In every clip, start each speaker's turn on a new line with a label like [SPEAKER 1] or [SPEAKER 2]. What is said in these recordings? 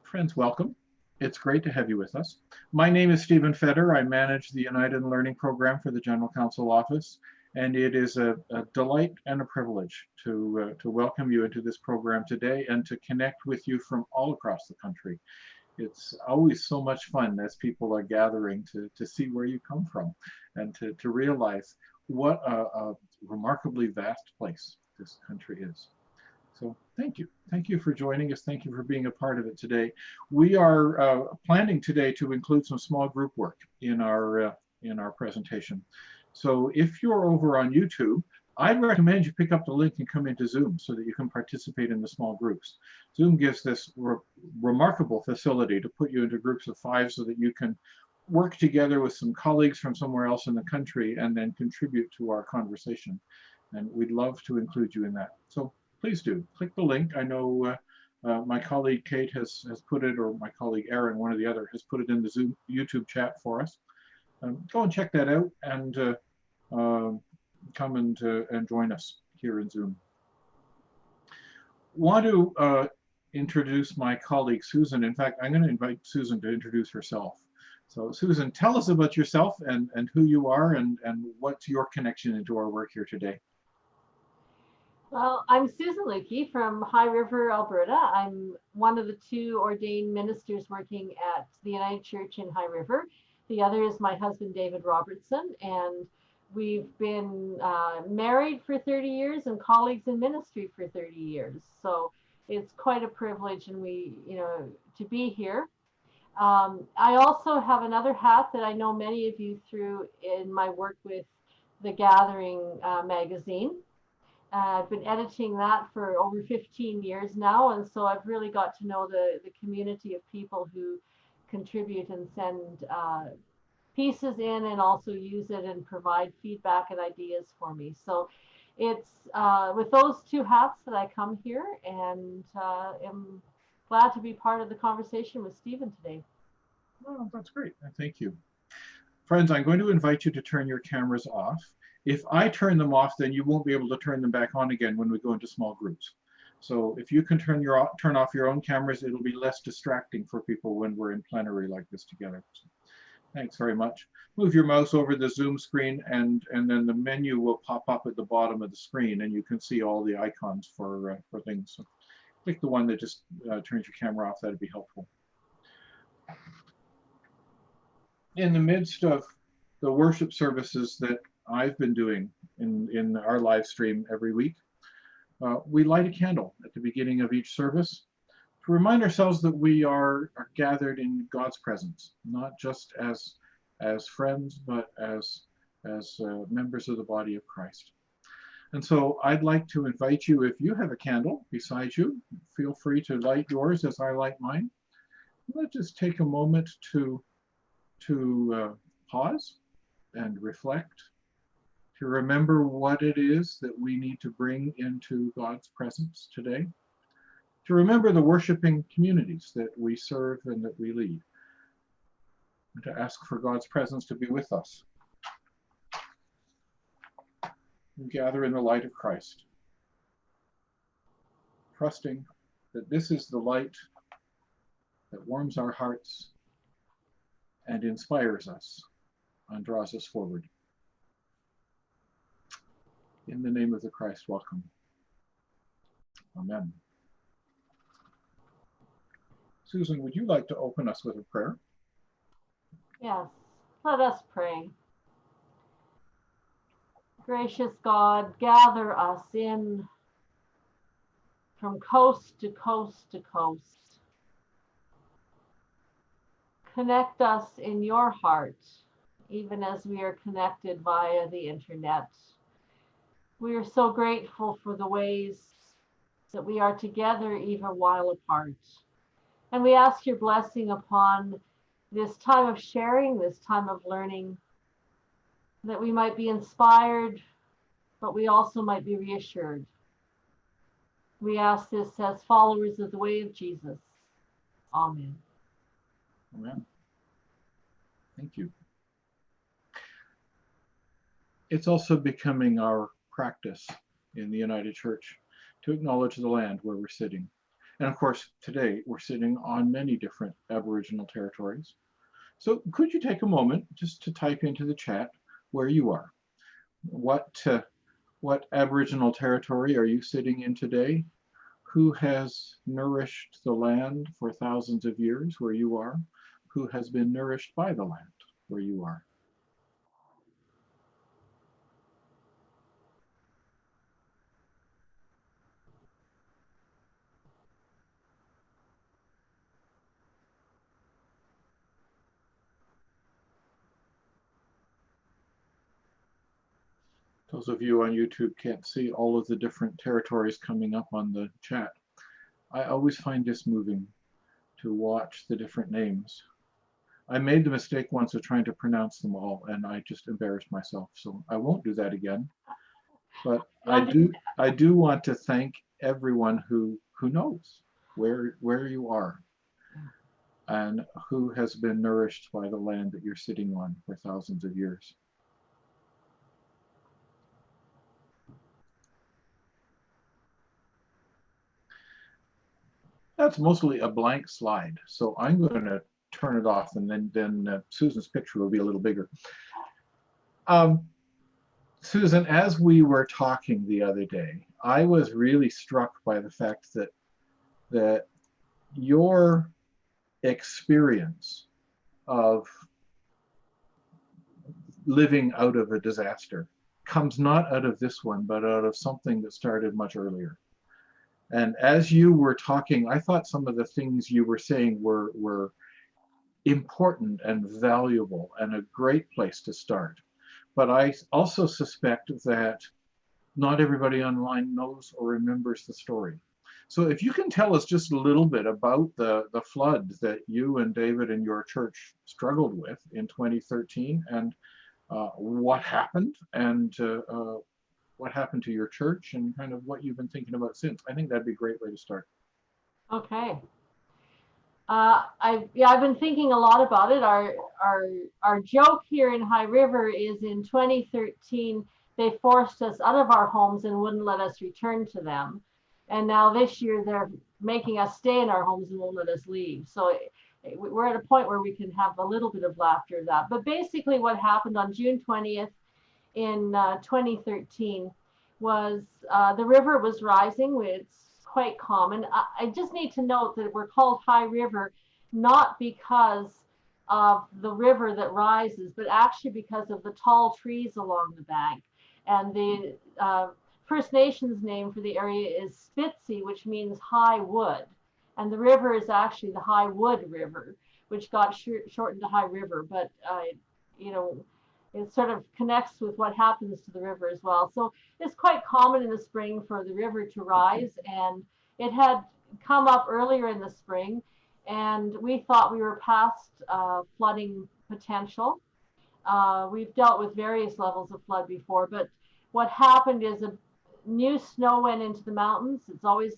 [SPEAKER 1] Friends, welcome. It's great to have you with us. My name is Stephen Fetter. I manage the United Learning Program for the General Counsel Office, and it is a delight and a privilege to welcome you into this program today and to connect with you from all across the country. It's always so much fun as people are gathering to see where you come from and to realize what a remarkably vast place this country is. So thank you. Thank you for joining us. Thank you for being a part of it today. We are planning today to include some small group work in our presentation. So if you're over on YouTube, I'd recommend you pick up the link and come into Zoom so that you can participate in the small groups. Zoom gives this remarkable facility to put you into groups of 5 so that you can work together with some colleagues from somewhere else in the country and then contribute to our conversation. And we'd love to include you in that. So please do click the link. I know my colleague Kate has put it, or my colleague Aaron, one or the other, has put it in the Zoom YouTube chat for us. Go and check that out and come and join us here in Zoom. Want to introduce my colleague Susan. In fact, I'm going to invite Susan to introduce herself. So Susan, tell us about yourself and who you are and what's your connection into our work here today.
[SPEAKER 2] Well, I'm Susan Lukey from High River, Alberta. I'm one of the 2 ordained ministers working at the United Church in High River. The other is my husband, David Robertson, and we've been married for 30 years and colleagues in ministry for 30 years. So it's quite a privilege and to be here. I also have another hat that I know many of you through in my work with the Gathering magazine. I've been editing that for over 15 years now, and so I've really got to know the community of people who contribute and send pieces in and also use it and provide feedback and ideas for me. So it's with those 2 hats that I come here and am glad to be part of the conversation with Stephen today.
[SPEAKER 1] Oh, that's great. Thank you. Friends, I'm going to invite you to turn your cameras off. If I turn them off, then you won't be able to turn them back on again when we go into small groups. So if you can turn off your own cameras, it'll be less distracting for people when we're in plenary like this together. So, thanks very much. Move your mouse over the Zoom screen and then the menu will pop up at the bottom of the screen and you can see all the icons for things. So click the one that just turns your camera off. That'd be helpful. In the midst of the worship services that I've been doing in our live stream every week, we light a candle at the beginning of each service to remind ourselves that we are gathered in God's presence, not just as friends, but as members of the body of Christ. And so I'd like to invite you, if you have a candle beside you, feel free to light yours as I light mine. Let's just take a moment to pause and reflect, to remember what it is that we need to bring into God's presence today, to remember the worshiping communities that we serve and that we lead, and to ask for God's presence to be with us. And gather in the light of Christ, trusting that this is the light that warms our hearts and inspires us and draws us forward. In the name of the Christ, welcome. Amen. Susan, would you like to open us with a prayer?
[SPEAKER 2] Yes, let us pray. Gracious God, gather us in from coast to coast to coast. Connect us in your heart, even as we are connected via the internet. We are so grateful for the ways that we are together even while apart. And we ask your blessing upon this time of sharing, this time of learning, that we might be inspired, but we also might be reassured. We ask this as followers of the way of Jesus. Amen.
[SPEAKER 1] Amen. Thank you. It's also becoming our practice in the United Church to acknowledge the land where we're sitting. And of course, today we're sitting on many different Aboriginal territories. So could you take a moment just to type into the chat where you are? What Aboriginal territory are you sitting in today? Who has nourished the land for thousands of years where you are? Who has been nourished by the land where you are? Those of you on YouTube can't see all of the different territories coming up on the chat. I always find this moving to watch the different names. I made the mistake once of trying to pronounce them all, and I just embarrassed myself. So I won't do that again. But I do want to thank everyone who knows where you are and who has been nourished by the land that you're sitting on for thousands of years. That's mostly a blank slide, so I'm going to turn it off, and then Susan's picture will be a little bigger. Susan, as we were talking the other day, I was really struck by the fact that your experience of living out of a disaster comes not out of this one, but out of something that started much earlier. And as you were talking, I thought some of the things you were saying were important and valuable and a great place to start. But I also suspect that not everybody online knows or remembers the story. So if you can tell us just a little bit about the flood that you and David and your church struggled with in 2013, and what happened, and what happened to your church, and kind of what you've been thinking about since. I think that'd be a great way to start.
[SPEAKER 2] Okay. I've been thinking a lot about it. Our joke here in High River is in 2013 they forced us out of our homes and wouldn't let us return to them, and now this year they're making us stay in our homes and won't let us leave. So we're at a point where we can have a little bit of laughter at that. But basically, what happened on June 20th in 2013 was the river was rising. It's quite common. I just need to note that we're called High River not because of the river that rises, but actually because of the tall trees along the bank. And the First Nations name for the area is Spitzy, which means high wood. And the river is actually the High Wood River, which got shortened to High River. But, you know, it sort of connects with what happens to the river as well. So it's quite common in the spring for the river to rise, and it had come up earlier in the spring, and we thought we were past flooding potential. We've dealt with various levels of flood before, but what happened is a new snow went into the mountains. It's always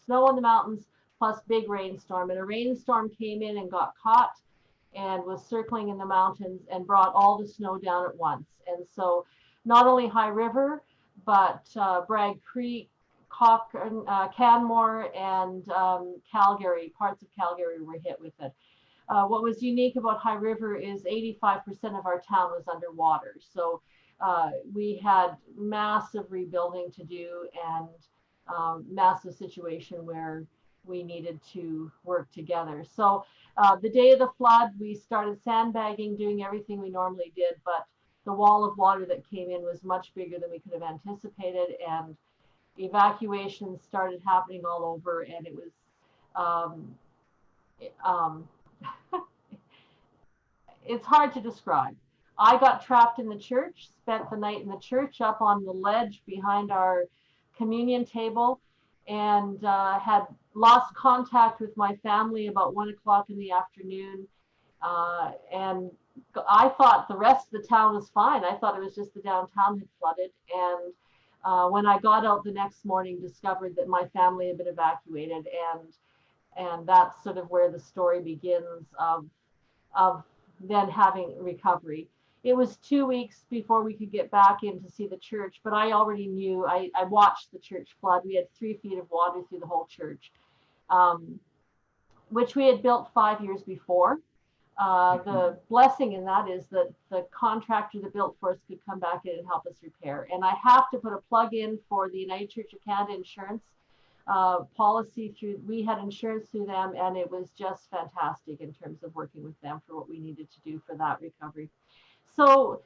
[SPEAKER 2] snow in the mountains plus big rainstorm, and a rainstorm came in and got caught and was circling in the mountains and brought all the snow down at once. And so not only High River, but Bragg Creek, Canmore, and Calgary, parts of Calgary were hit with it. What was unique about High River is 85% of our town was underwater. So we had massive rebuilding to do, and massive situation where we needed to work together. So the day of the flood, we started sandbagging, doing everything we normally did, but the wall of water that came in was much bigger than we could have anticipated, and evacuations started happening all over, and it was it's hard to describe. I got trapped in the church, spent the night in the church up on the ledge behind our communion table, and had lost contact with my family about 1 o'clock in the afternoon. And I thought the rest of the town was fine. I thought it was just the downtown had flooded. And when I got out the next morning, discovered that my family had been evacuated. And that's sort of where the story begins of then having recovery. It was 2 weeks before we could get back in to see the church, but I already knew. I watched the church flood. We had 3 feet of water through the whole church. which we had built 5 years before. The blessing in that is that the contractor that built for us could come back in and help us repair. And I have to put a plug in for the United Church of Canada insurance policy. We had insurance through them, and it was just fantastic in terms of working with them for what we needed to do for that recovery. So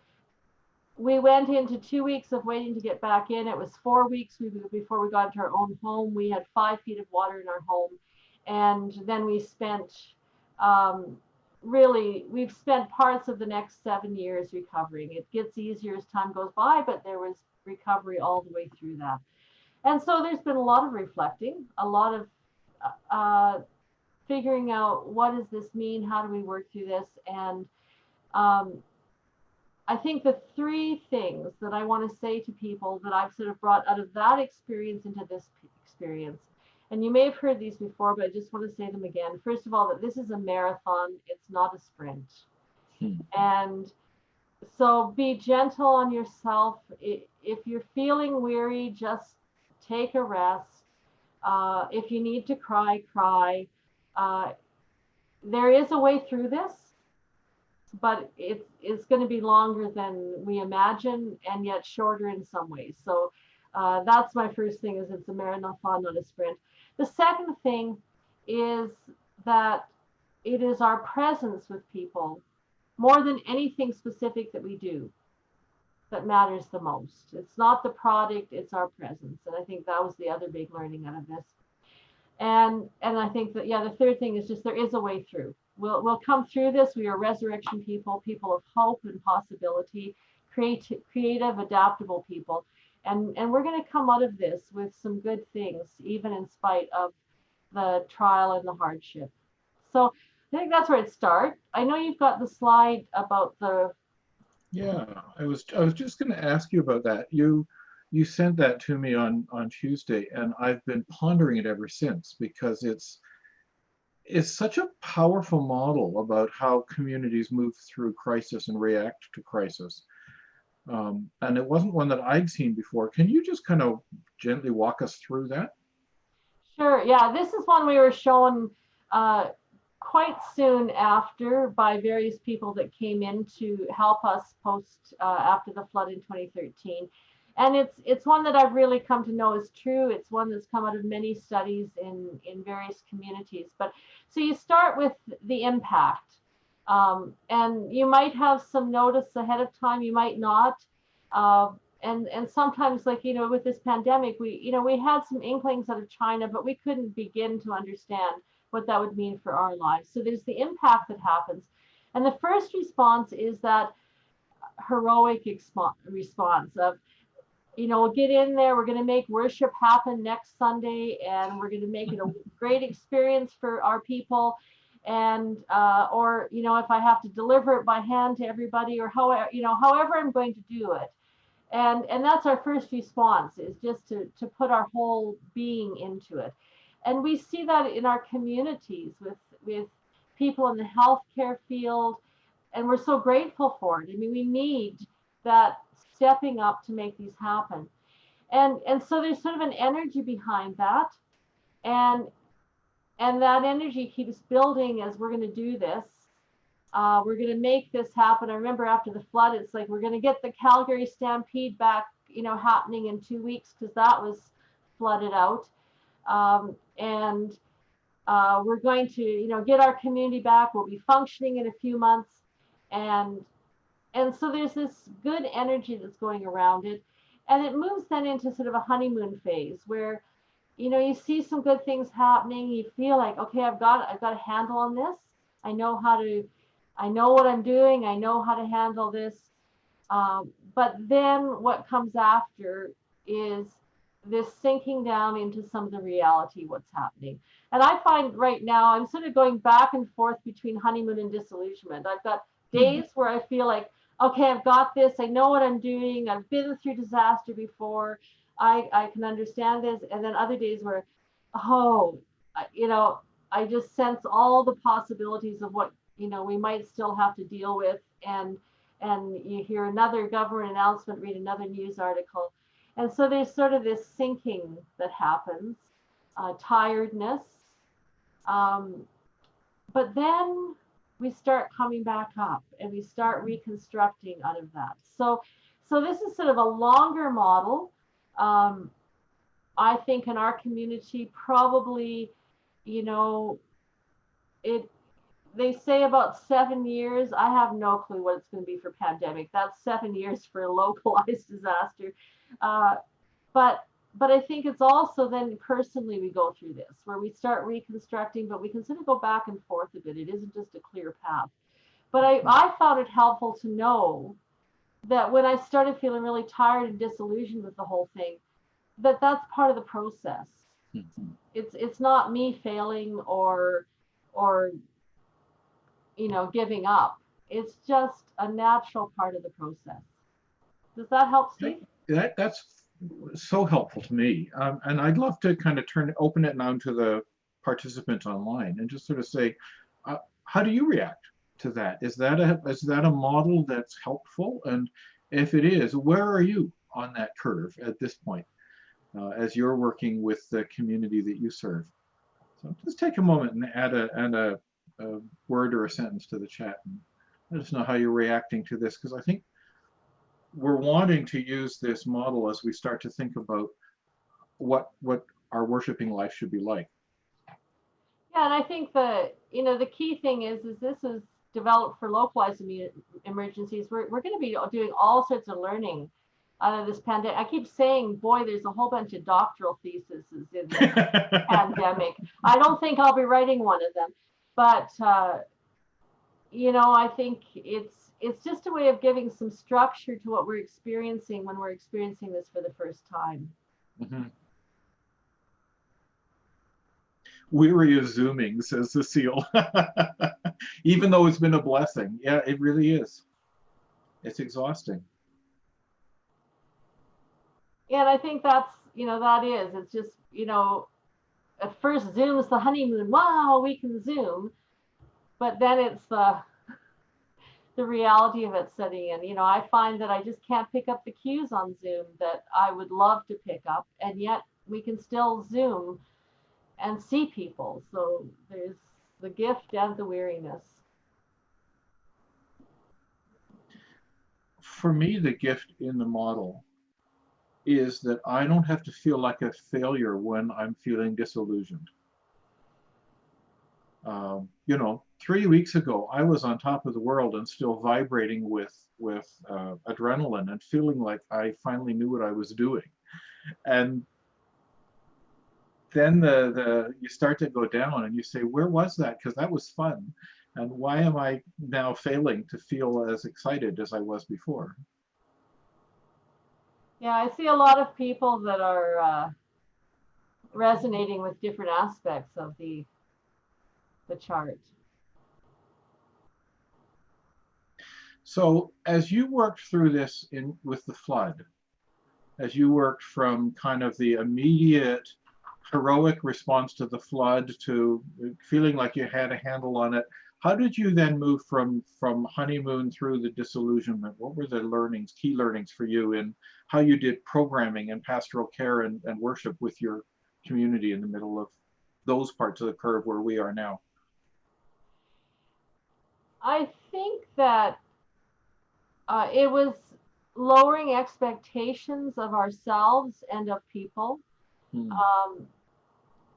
[SPEAKER 2] we went into 2 weeks of waiting to get back in. It was 4 weeks before we got into our own home. We had 5 feet of water in our home. And then we spent, we've spent parts of the next 7 years recovering. It gets easier as time goes by, but there was recovery all the way through that. And so there's been a lot of reflecting, a lot of figuring out, what does this mean? How do we work through this? And I think the 3 things that I want to say to people that I've sort of brought out of that experience into this experience, and you may have heard these before, but I just want to say them again. First of all, that this is a marathon, it's not a sprint. And so be gentle on yourself. If you're feeling weary, just take a rest. If you need to cry, cry. There is a way through this, but it's going to be longer than we imagine, and yet shorter in some ways. So that's my first thing, is it's a marathon, not a sprint. The second thing is that it is our presence with people, more than anything specific that we do, that matters the most. It's not the product, it's our presence. And I think that was the other big learning out of this. And I think that, the third thing is just there is a way through. We'll come through this. We are resurrection people, people of hope and possibility, creative, adaptable people. And we're going to come out of this with some good things, even in spite of the trial and the hardship. So I think that's where it starts. I know you've got the slide about the...
[SPEAKER 1] Yeah, I was just going to ask you about that. You sent that to me on Tuesday, and I've been pondering it ever since, because it's such a powerful model about how communities move through crisis and react to crisis. And it wasn't one that I'd seen before. Can you just kind of gently walk us through that?
[SPEAKER 2] Sure. Yeah, this is one we were shown quite soon after by various people that came in to help us post after the flood in 2013. And it's one that I've really come to know is true. It's one that's come out of many studies in various communities. But so you start with the impact. And you might have some notice ahead of time, you might not. And sometimes, like, with this pandemic, we had some inklings out of China, but we couldn't begin to understand what that would mean for our lives. So there's the impact that happens. And the first response is that heroic response of, we'll get in there, we're going to make worship happen next Sunday, and we're going to make it a great experience for our people. And or if I have to deliver it by hand to everybody, or however I'm going to do it. And that's our first response, is just to put our whole being into it. And we see that in our communities with people in the healthcare field, and we're so grateful for it. I mean, we need that stepping up to make these happen. And so there's sort of an energy behind that. And that energy keeps building as we're going to do this. We're going to make this happen. I remember after the flood, it's like, we're going to get the Calgary Stampede back, happening in 2 weeks, because that was flooded out. And we're going to, get our community back. We'll be functioning in a few months. And so there's this good energy that's going around it. And it moves then into sort of a honeymoon phase where, you see some good things happening. You feel like, okay, I've got a handle on this. I know what I'm doing. I know how to handle this. But then what comes after is this sinking down into some of the reality, what's happening. And I find right now, I'm sort of going back and forth between honeymoon and disillusionment. I've got days where I feel like, okay, I've got this. I know what I'm doing. I've been through disaster before. I can understand this. And then other days where, I just sense all the possibilities of what, we might still have to deal with. And you hear another government announcement, read another news article. And so there's sort of this sinking that happens, tiredness. But then we start coming back up and we start reconstructing out of that. So this is sort of a longer model. Um, I think in our community, probably, you know, it they say about 7 years. I have no clue what it's going to be for pandemic. That's 7 years for a localized disaster. Uh, but but I think it's also then personally we go through this where we start reconstructing, but we can sort of go back and forth a bit. It isn't just a clear path. But I found it helpful to know that when I started feeling really tired and disillusioned with the whole thing, that that's part of the process. It's not me failing or giving up. It's just a natural part of the process. Does that help, Steve?
[SPEAKER 1] That's so helpful to me. And I'd love to kind of open it now to the participants online and just sort of say, how do you react to that? Is that a model that's helpful? And if it is, where are you on that curve at this point as you're working with the community that you serve? So just take a moment and add a word or a sentence to the chat and let us know how you're reacting to this, because I think we're wanting to use this model as we start to think about what our worshiping life should be like.
[SPEAKER 2] Yeah, and I think the key thing is this is developed for localized emergencies. We're going to be doing all sorts of learning out of this pandemic. I keep saying, boy, there's a whole bunch of doctoral theses in this pandemic. I don't think I'll be writing one of them, but I think it's just a way of giving some structure to what we're experiencing when we're experiencing this for the first time.
[SPEAKER 1] Mm-hmm. Weary of Zooming, says Cecile. Even though it's been a blessing. Yeah, it really is. It's exhausting.
[SPEAKER 2] Yeah, and I think that is. It's just, at first Zoom's the honeymoon. Wow, we can Zoom. But then it's the reality of it setting in. I find that I just can't pick up the cues on Zoom that I would love to pick up, and yet we can still Zoom and see people. So there's the gift and the weariness.
[SPEAKER 1] For me, the gift in the model is that I don't have to feel like a failure when I'm feeling disillusioned. 3 weeks ago, I was on top of the world and still vibrating with adrenaline and feeling like I finally knew what I was doing. And then you start to go down and you say, where was that? Because that was fun. And why am I now failing to feel as excited as I was before?
[SPEAKER 2] Yeah, I see a lot of people that are resonating with different aspects of the chart.
[SPEAKER 1] So as you worked through this with the flood, as you worked from kind of the immediate heroic response to the flood to feeling like you had a handle on it, how did you then move from honeymoon through the disillusionment? What were the key learnings for you in how you did programming and pastoral care and worship with your community in the middle of those parts of the curve where we are now?
[SPEAKER 2] I think that it was lowering expectations of ourselves and of people.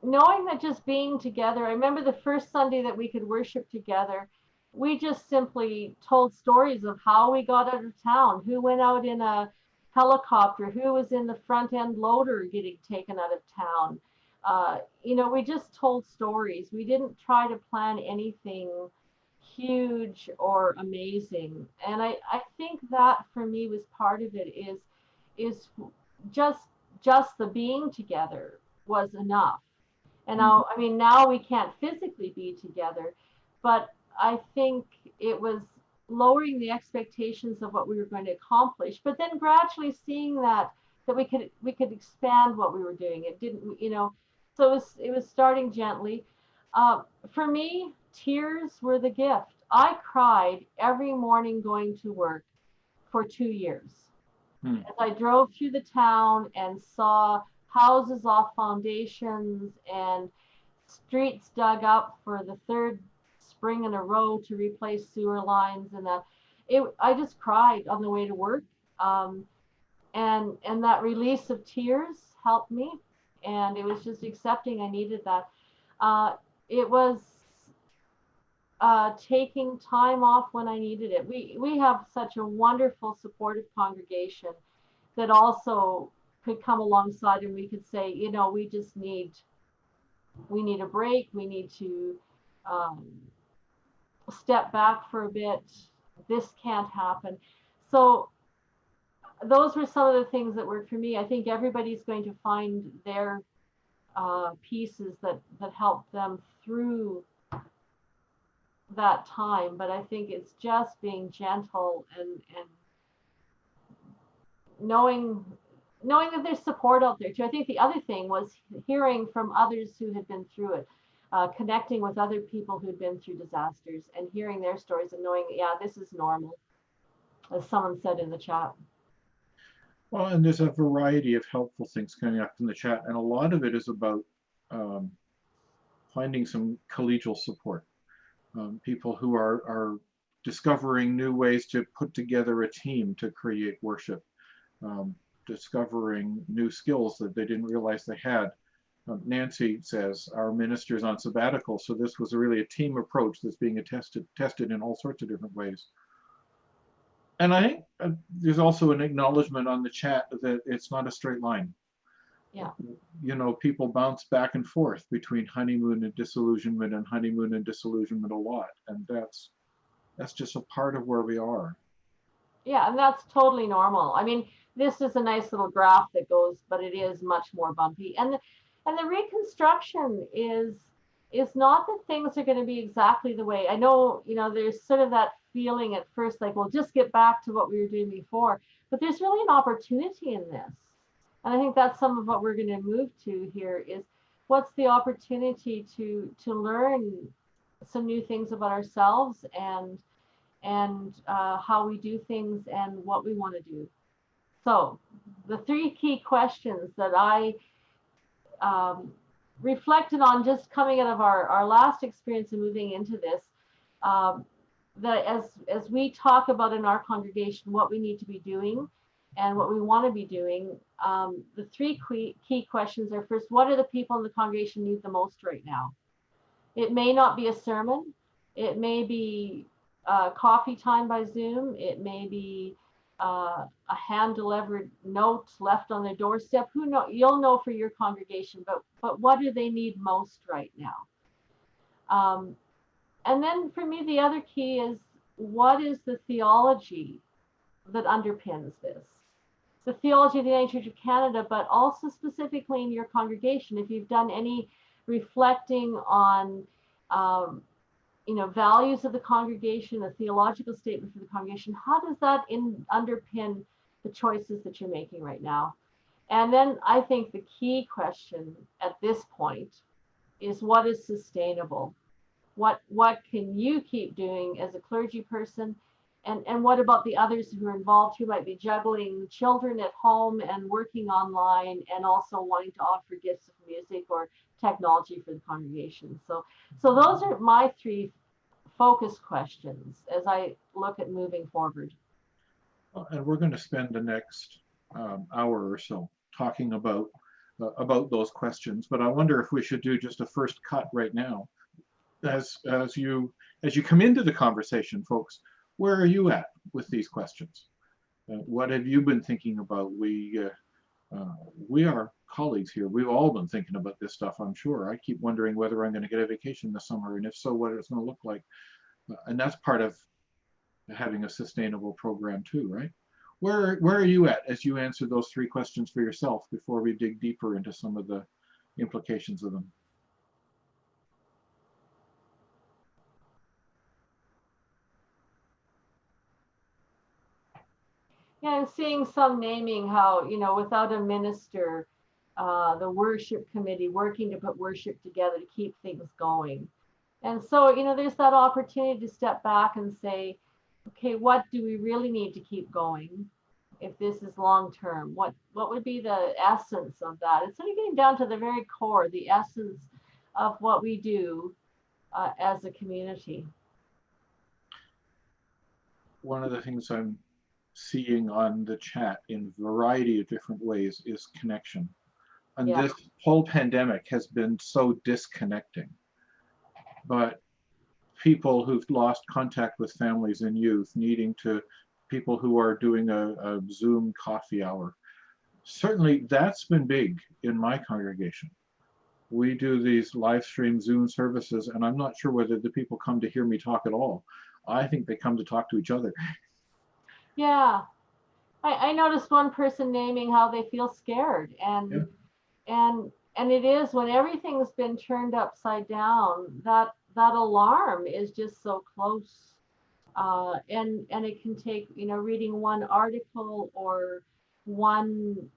[SPEAKER 2] Knowing that just being together, I remember the first Sunday that we could worship together, we just simply told stories of how we got out of town, who went out in a helicopter, who was in the front end loader getting taken out of town. We just told stories. We didn't try to plan anything huge or amazing. And I think that for me was part of it is just the being together was enough. And now we can't physically be together, but I think it was lowering the expectations of what we were going to accomplish, but then gradually seeing that we could expand what we were doing. It didn't, so it was starting gently. For me, tears were the gift. I cried every morning going to work for 2 years. As I drove through the town and saw houses off foundations and streets dug up for the third spring in a row to replace sewer lines, and I just cried on the way to work. Um, and that release of tears helped me, and it was just accepting I needed that. It was taking time off when I needed it. We have such a wonderful supportive congregation that also could come alongside, and we could say, we need a break, we need to um, step back for a bit, this can't happen. So those were some of the things that worked for me. I think everybody's going to find their pieces that help them through that time, but I think it's just being gentle and knowing that there's support out there too. I think the other thing was hearing from others who had been through it, connecting with other people who'd been through disasters and hearing their stories and knowing, yeah, this is normal, as someone said in the chat.
[SPEAKER 1] Well, and there's a variety of helpful things coming up in the chat, and a lot of it is about um, finding some collegial support. People who are discovering new ways to put together a team to create worship, discovering new skills that they didn't realize they had. Nancy says our minister's on sabbatical, so this was really a team approach that's being tested in all sorts of different ways. And I think there's also an acknowledgement on the chat that it's not a straight line.
[SPEAKER 2] Yeah.
[SPEAKER 1] You know, people bounce back and forth between honeymoon and disillusionment a lot, and that's just a part of where we are.
[SPEAKER 2] Yeah, and that's totally normal. I mean, this is a nice little graph that goes, but it is much more bumpy. And the reconstruction is not that things are going to be exactly the way. I know, there's sort of that feeling at first like, well, just get back to what we were doing before. But there's really an opportunity in this. And I think that's some of what we're going to move to here is what's the opportunity to learn some new things about ourselves and how we do things and what we want to do. So the three key questions that I reflected on just coming out of our last experience and moving into this, that as we talk about in our congregation what we need to be doing and what we want to be doing, the three key questions are: first, what are the people in the congregation need the most right now? It may not be a sermon. It may be coffee time by Zoom. It may be a hand-delivered note left on their doorstep. Who know? You'll know for your congregation, but what do they need most right now? And then for me, the other key is, what is the theology that underpins this? The theology of the United Church of Canada, but also specifically in your congregation. If you've done any reflecting on values of the congregation, a theological statement for the congregation, how does that underpin the choices that you're making right now? And then I think the key question at this point is, what is sustainable? What can you keep doing as a clergy person? And what about the others who are involved, who might be juggling children at home and working online and also wanting to offer gifts of music or technology for the congregation? So those are my three focus questions as I look at moving forward.
[SPEAKER 1] And we're going to spend the next hour or so talking about those questions. But I wonder if we should do just a first cut right now. As you come into the conversation, folks, where are you at with these questions? What have you been thinking about? We are colleagues here. We've all been thinking about this stuff, I'm sure. I keep wondering whether I'm going to get a vacation this summer, and if so, what it's going to look like. And that's part of having a sustainable program too, right? Where are you at as you answer those three questions for yourself before we dig deeper into some of the implications of them?
[SPEAKER 2] Yeah, I'm seeing some naming how, without a minister, the worship committee working to put worship together to keep things going. And so, there's that opportunity to step back and say, okay, what do we really need to keep going? If this is long term, what would be the essence of that? It's sort of getting down to the very core, the essence of what we do as a community.
[SPEAKER 1] One of the things I'm seeing on the chat in a variety of different ways is connection. And
[SPEAKER 2] Yeah.
[SPEAKER 1] this whole pandemic has been so disconnecting. But people who've lost contact with families and youth, needing to, people who are doing a Zoom coffee hour, certainly that's been big in my congregation. We do these live stream Zoom services, and I'm not sure whether the people come to hear me talk at all. I think they come to talk to each other.
[SPEAKER 2] Yeah. I noticed one person naming how they feel scared,
[SPEAKER 1] Yeah.
[SPEAKER 2] and it is when everything's been turned upside down, that alarm is just so close. And it can take, reading one article or one,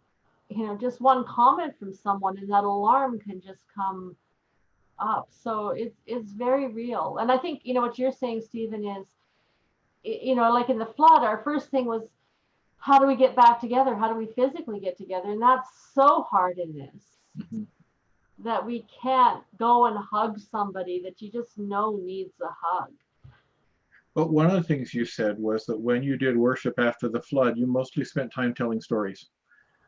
[SPEAKER 2] just one comment from someone, and that alarm can just come up. So it's very real. And I think, what you're saying, Stephen, is, like in the flood, our first thing was, how do we get back together? How do we physically get together? And that's so hard in this,
[SPEAKER 1] Mhm.
[SPEAKER 2] that we can't go and hug somebody that you just know needs a hug.
[SPEAKER 1] But one of the things you said was that when you did worship after the flood, you mostly spent time telling stories.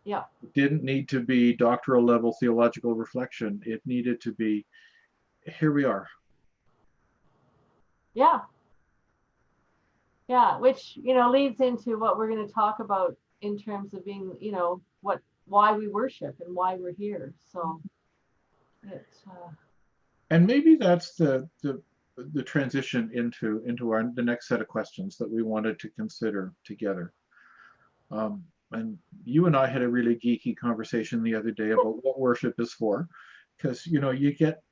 [SPEAKER 2] Yeah.
[SPEAKER 1] It didn't need to be doctoral level theological reflection. It needed to be, here we are.
[SPEAKER 2] Yeah. Yeah, which, leads into what we're going to talk about in terms of being, why we worship and why we're here. So it's
[SPEAKER 1] And maybe that's the transition into the next set of questions that we wanted to consider together. And you and I had a really geeky conversation the other day about what worship is for, because you get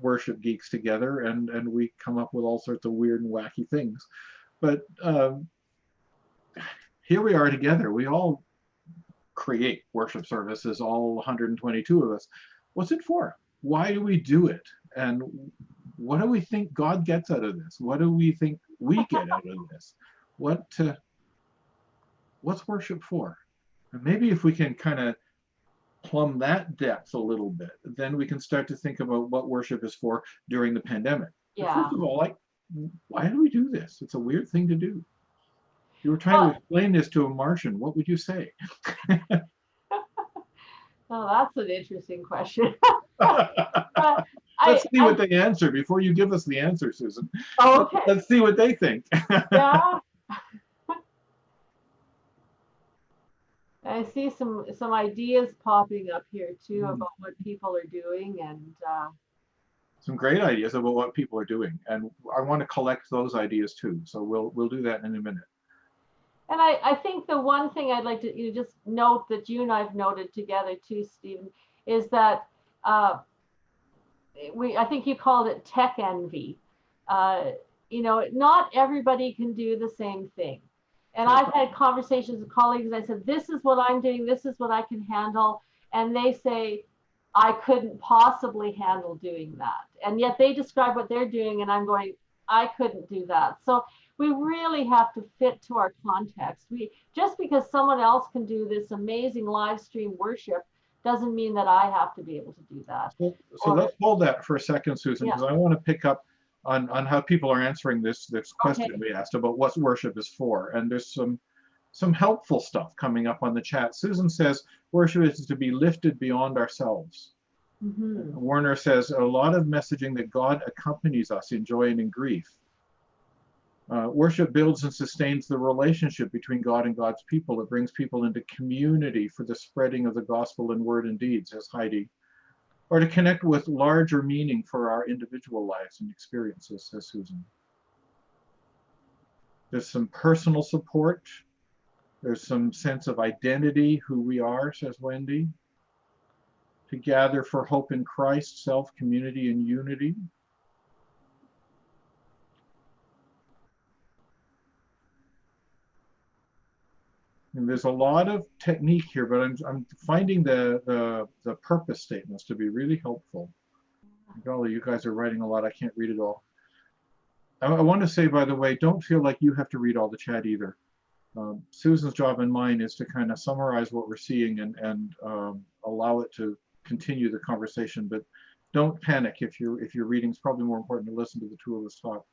[SPEAKER 1] worship geeks together and we come up with all sorts of weird and wacky things. But here we are together. We all create worship services, all 122 of us. What's it for? Why do we do it? And what do we think God gets out of this? What do we think we get out of this? What's worship for? And maybe if we can kind of plumb that depth a little bit, then we can start to think about what worship is for during the pandemic.
[SPEAKER 2] yeah.
[SPEAKER 1] First of all, why do we do this? It's a weird thing to do. If you were trying to explain this to a Martian, what would you say?
[SPEAKER 2] Oh, that's an interesting question.
[SPEAKER 1] Let's see what they answer before you give us the answer, Susan.
[SPEAKER 2] Oh, okay.
[SPEAKER 1] Let's see what they think.
[SPEAKER 2] Yeah. I see some ideas popping up here too about what people are doing, and
[SPEAKER 1] some great ideas about what people are doing, and I want to collect those ideas too. So we'll do that in a minute.
[SPEAKER 2] And I think the one thing I'd like to just note that you and I've noted together too, Stephen, is that I think you called it tech envy. Not everybody can do the same thing. And I've had conversations with colleagues, and I said, this is what I'm doing, this is what I can handle. And they say, I couldn't possibly handle doing that. And yet they describe what they're doing, and I'm going, I couldn't do that. So we really have to fit to our context. Just because someone else can do this amazing live stream worship doesn't mean that I have to be able to do that.
[SPEAKER 1] So let's hold that for a second, Susan, because
[SPEAKER 2] Yeah.
[SPEAKER 1] I want to pick up on how people are answering this question
[SPEAKER 2] Okay.
[SPEAKER 1] we asked about what worship is for. And there's some helpful stuff coming up on the chat. Susan says worship is to be lifted beyond ourselves.
[SPEAKER 2] Mm-hmm.
[SPEAKER 1] Warner says a lot of messaging that God accompanies us in joy and in grief. Worship builds and sustains the relationship between God and God's people. It brings people into community for the spreading of the gospel in word and deed, says Heidi. Or to connect with larger meaning for our individual lives and experiences, says Susan. There's some personal support. There's some sense of identity, who we are, says Wendy. To gather for hope in Christ, self, community, and unity. And there's a lot of technique here, but I'm finding the purpose statements to be really helpful. Golly, you guys are writing a lot. I can't read it all. I want to say, by the way, don't feel like you have to read all the chat either. Susan's job and mine is to kind of summarize what we're seeing and allow it to continue the conversation, but don't panic if your reading is probably more important to listen to the two of us talk.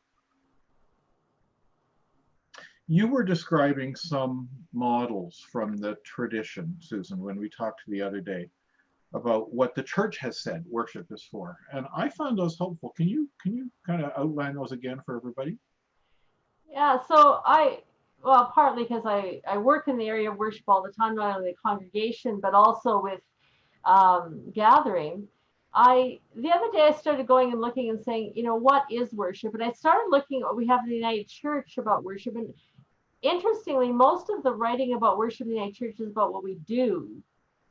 [SPEAKER 1] You were describing some models from the tradition, Susan, when we talked the other day about what the church has said worship is for, and I found those helpful. Can you kind of outline those again for everybody?
[SPEAKER 2] Yeah, so well, partly because I work in the area of worship all the time, not only the congregation, but also with gathering. The other day I started going and looking and saying, what is worship? And I started looking at what we have in the United Church about worship. And interestingly, most of the writing about worship in the United Church is about what we do,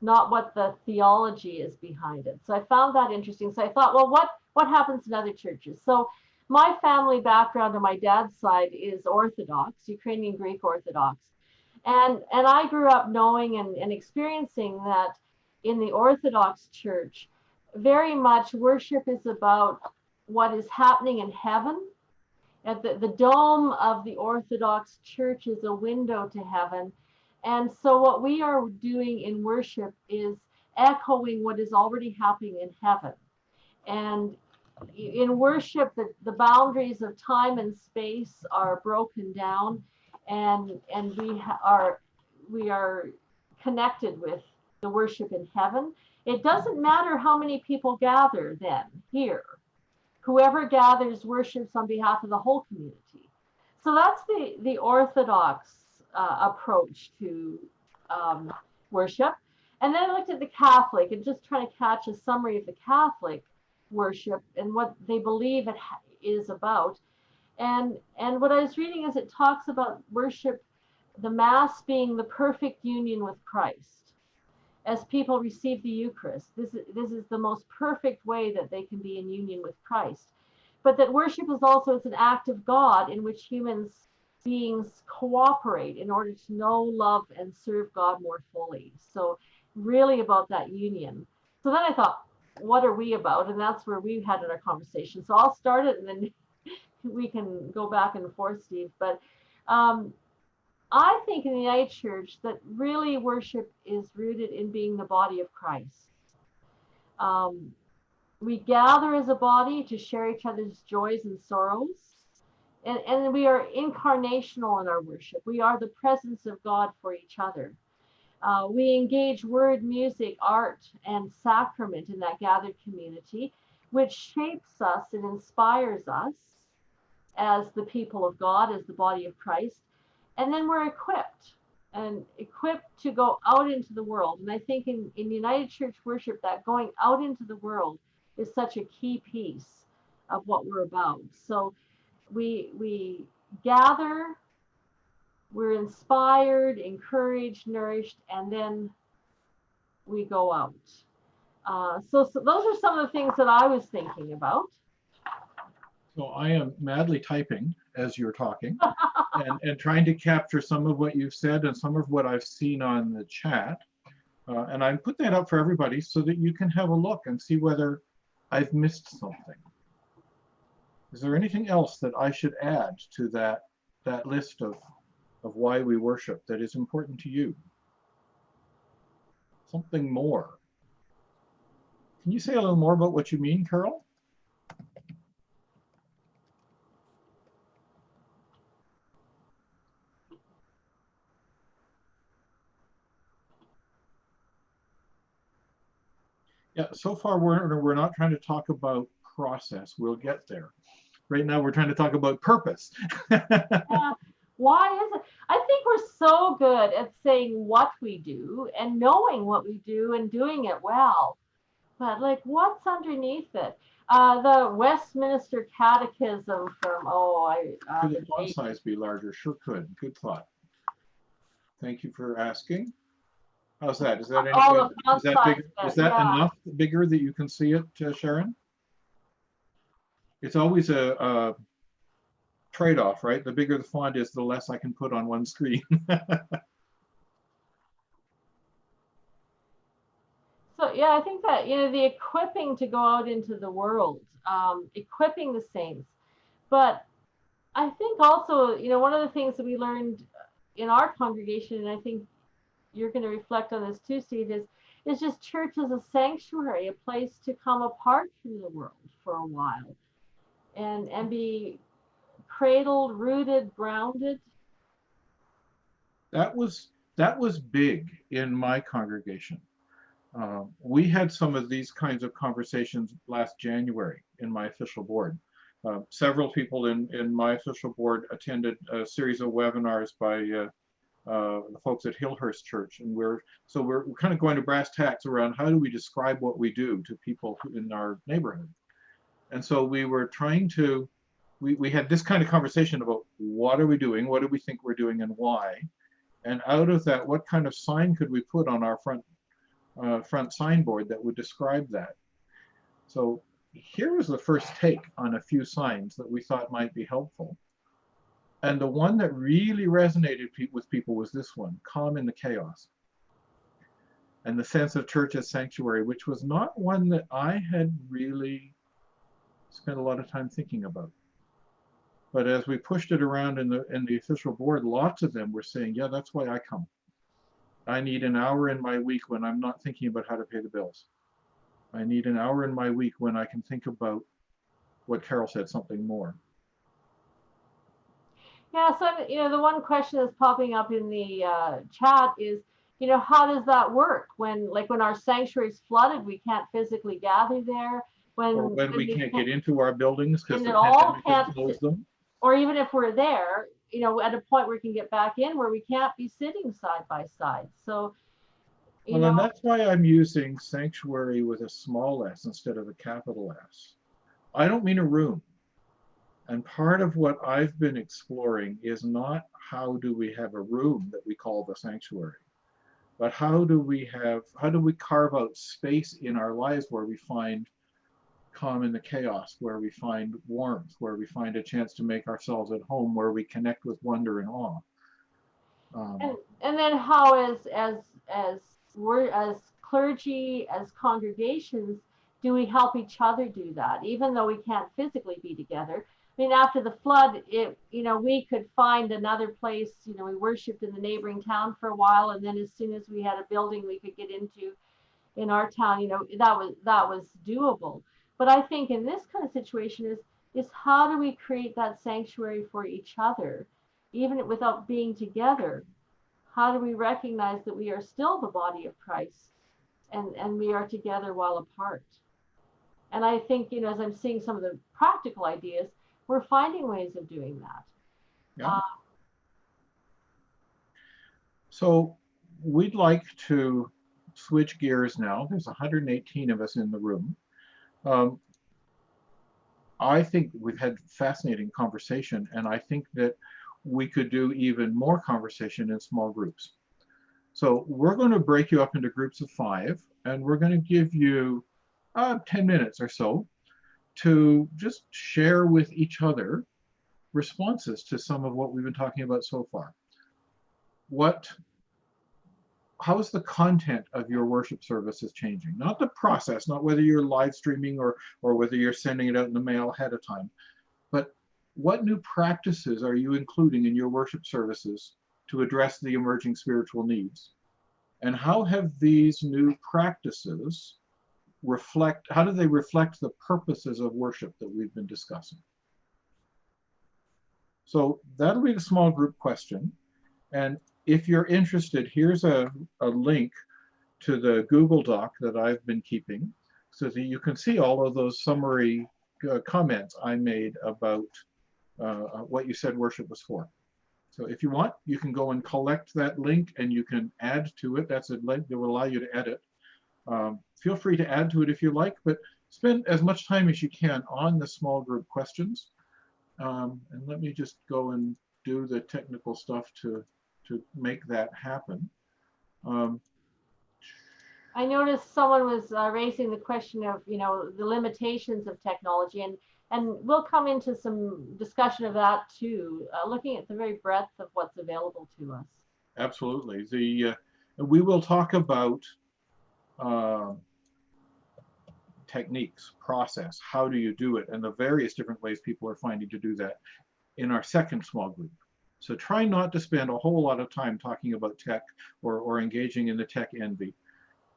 [SPEAKER 2] not what the theology is behind it. So I found that interesting. So I thought, well, what happens in other churches? So my family background on my dad's side is Orthodox, Ukrainian Greek Orthodox. And I grew up knowing and experiencing that in the Orthodox Church, very much worship is about what is happening in heaven. At the dome of the Orthodox Church is a window to heaven. And so what we are doing in worship is echoing what is already happening in heaven. And in worship, the boundaries of time and space are broken down, and we are connected with the worship in heaven. It doesn't matter how many people gather then here. Whoever gathers worships on behalf of the whole community. So that's the Orthodox approach to worship. And then I looked at the Catholic and just trying to catch a summary of the Catholic worship and what they believe it is about. And what I was reading is it talks about worship, the Mass being the perfect union with Christ. As people receive the Eucharist, this is the most perfect way that they can be in union with Christ. But that worship is also it's an act of God in which humans beings cooperate in order to know, love, and serve God more fully. So really about that union. So then I thought, what are we about? And that's where we had in our conversation. So I'll start it and then we can go back and forth, Steve. But I think in the United Church that really worship is rooted in being the body of Christ. We gather as a body to share each other's joys and sorrows. And we are incarnational in our worship. We are the presence of God for each other. We engage word, music, art, and sacrament in that gathered community, which shapes us and inspires us as the people of God, as the body of Christ. And then we're equipped to go out into the world. And I think in United Church worship, that going out into the world is such a key piece of what we're about. So we gather, we're inspired, encouraged, nourished, and then we go out. So those are some of the things that I was thinking about.
[SPEAKER 1] So I am madly typing as you're talking and trying to capture some of what you've said and some of what I've seen on the chat. And I put that up for everybody so that you can have a look and see whether I've missed something. Is there anything else that I should add to that list of why we worship that is important to you? Something more. Can you say a little more about what you mean, Carol? Yeah, so far we're not trying to talk about process. We'll get there. Right now we're trying to talk about purpose.
[SPEAKER 2] Why is it? I think we're so good at saying what we do and knowing what we do and doing it well. But like, what's underneath it? The Westminster Catechism from,
[SPEAKER 1] could the font size be larger? Sure could. Good thought. Thank you for asking. How's that? Is that any good? Is that big? Is that enough bigger that you can see it, Sharon? It's always a trade-off, right? The bigger the font is, the less I can put on one screen.
[SPEAKER 2] So yeah, I think that the equipping to go out into the world, equipping the saints. But I think also, one of the things that we learned in our congregation, and I think you're going to reflect on this too, Steve, is is just church as a sanctuary, a place to come apart from the world for a while and be cradled, rooted, grounded.
[SPEAKER 1] That was big in my congregation. We had some of these kinds of conversations last January in my official board. Several people in my official board attended a series of webinars by the folks at Hillhurst Church, and we're kind of going to brass tacks around how do we describe what we do to people in our neighborhood. And so we were trying to, we had this kind of conversation about what are we doing, what do we think we're doing, and why. And out of that, what kind of sign could we put on our front signboard that would describe that? So here was the first take on a few signs that we thought might be helpful. And the one that really resonated with people was this one, calm in the chaos. And the sense of church as sanctuary, which was not one that I had really spent a lot of time thinking about. But as we pushed it around in the official board, lots of them were saying, yeah, that's why I come. I need an hour in my week when I'm not thinking about how to pay the bills. I need an hour in my week when I can think about what Carol said, something more.
[SPEAKER 2] Yeah, so the one question that's popping up in the chat is, how does that work when our sanctuary is flooded, we can't physically gather there,
[SPEAKER 1] Or when we can't get into our buildings because the
[SPEAKER 2] all
[SPEAKER 1] pandemic has closed them.
[SPEAKER 2] Or even if we're there, at a point where we can get back in, where we can't be sitting side by side. So,
[SPEAKER 1] Well, and that's why I'm using sanctuary with a small s instead of a capital S. I don't mean a room. And part of what I've been exploring is not how do we have a room that we call the sanctuary, but how do we carve out space in our lives where we find calm in the chaos, where we find warmth, where we find a chance to make ourselves at home, where we connect with wonder and awe.
[SPEAKER 2] And then how we're as clergy, as congregations, do we help each other do that, even though we can't physically be together? I mean, after the flood, we could find another place. We worshipped in the neighboring town for a while, and then as soon as we had a building we could get into in our town, that was doable. But I think in this kind of situation is how do we create that sanctuary for each other, even without being together? How do we recognize that we are still the body of Christ, and we are together while apart? And I think, as I'm seeing some of the practical ideas, we're finding ways of doing that.
[SPEAKER 1] Yeah. So we'd like to switch gears now. There's 118 of us in the room. I think we've had fascinating conversation, and I think that we could do even more conversation in small groups. So we're going to break you up into groups of 5, and we're going to give you 10 minutes or so to just share with each other responses to some of what we've been talking about so far. How is the content of your worship services changing? Not the process, not whether you're live streaming or whether you're sending it out in the mail ahead of time, but what new practices are you including in your worship services to address the emerging spiritual needs? And how have these new practices how do they reflect the purposes of worship that we've been discussing? So that'll be the small group question. And if you're interested, here's a link to the Google Doc that I've been keeping so that you can see all of those summary comments I made about what you said worship was for. So if you want, you can go and collect that link and you can add to it. That's a link that will allow you to edit. Feel free to add to it if you like, but spend as much time as you can on the small group questions. And let me just go and do the technical stuff to make that happen.
[SPEAKER 2] I noticed someone was raising the question of, the limitations of technology, and we'll come into some discussion of that too, looking at the very breadth of what's available to us.
[SPEAKER 1] Absolutely. We will talk about techniques, process, how do you do it, and the various different ways people are finding to do that in our second small group. So try not to spend a whole lot of time talking about tech or engaging in the tech envy.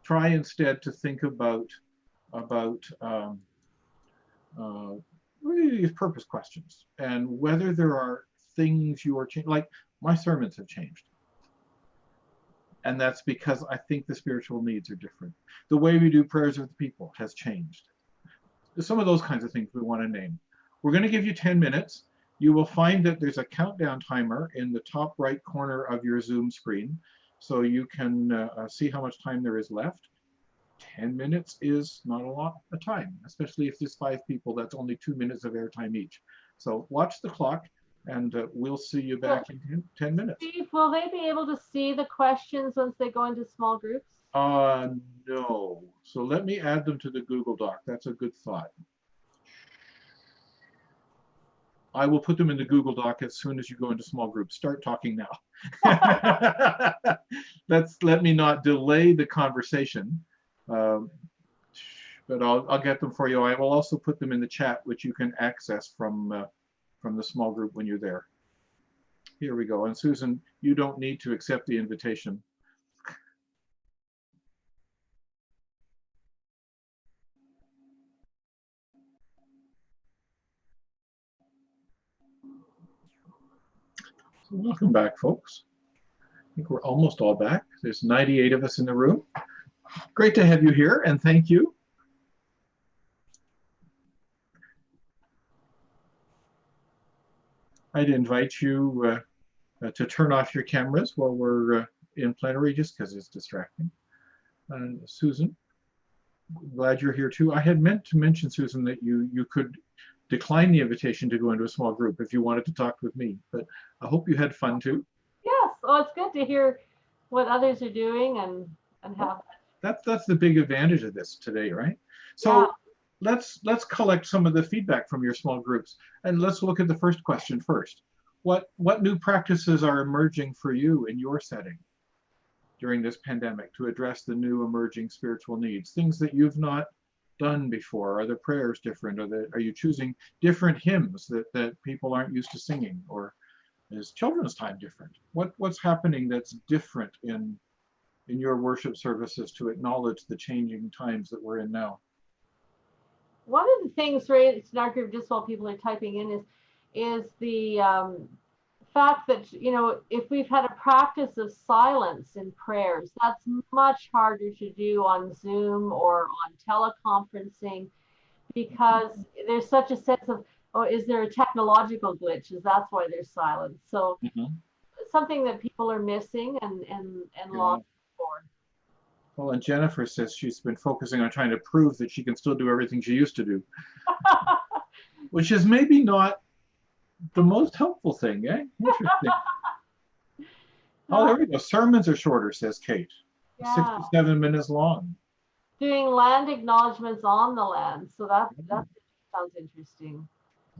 [SPEAKER 1] try instead to think about really these purpose questions and whether there are things you are changing. Like my sermons have changed. And that's because I think the spiritual needs are different. The way we do prayers of the people has changed. Some of those kinds of things we want to name. We're going to give you 10 minutes. You will find that there's a countdown timer in the top right corner of your Zoom screen, so you can see how much time there is left. 10 minutes is not a lot of time, especially if there's 5 people. That's only 2 minutes of airtime each. So watch the clock, and we'll see you back in 10 minutes.
[SPEAKER 2] Steve, will they be able to see the questions once they go into small groups?
[SPEAKER 1] No. So let me add them to the Google Doc. That's a good thought. I will put them in the Google Doc as soon as you go into small groups. Start talking now. Let me not delay the conversation, but I'll get them for you. I will also put them in the chat, which you can access from the small group when you're there. Here we go. And Susan, you don't need to accept the invitation. So welcome back, folks. I think we're almost all back. There's 98 of us in the room. Great to have you here, and thank you. I'd invite you to turn off your cameras while we're in plenary, just because it's distracting. Susan, glad you're here too. I had meant to mention, Susan, that you could decline the invitation to go into a small group if you wanted to talk with me, but I hope you had fun too.
[SPEAKER 2] Yes, oh, it's good to hear what others are doing and have.
[SPEAKER 1] That's the big advantage of this today, right? So yeah. Let's collect some of the feedback from your small groups, and let's look at the first question first. What new practices are emerging for you in your setting during this pandemic to address the new emerging spiritual needs? Things that you've not done before? Are the prayers different? Are you choosing different hymns that people aren't used to singing? Or is children's time different? What's happening that's different in your worship services to acknowledge the changing times that we're in now?
[SPEAKER 2] One of the things, Ray, it's in our group, just while people are typing in, is the fact that, you know, if we've had a practice of silence in prayers, that's much harder to do on Zoom or on teleconferencing, because there's such a sense of, oh, is there a technological glitch? Is that's why there's silence? So something that people are missing and longing for.
[SPEAKER 1] Well, and Jennifer says she's been focusing on trying to prove that she can still do everything she used to do, which is maybe not the most helpful thing, eh? Interesting. Oh, there we go. Sermons are shorter, says Kate. Yeah. 67 minutes long.
[SPEAKER 2] Doing land acknowledgements on the land. So that sounds interesting.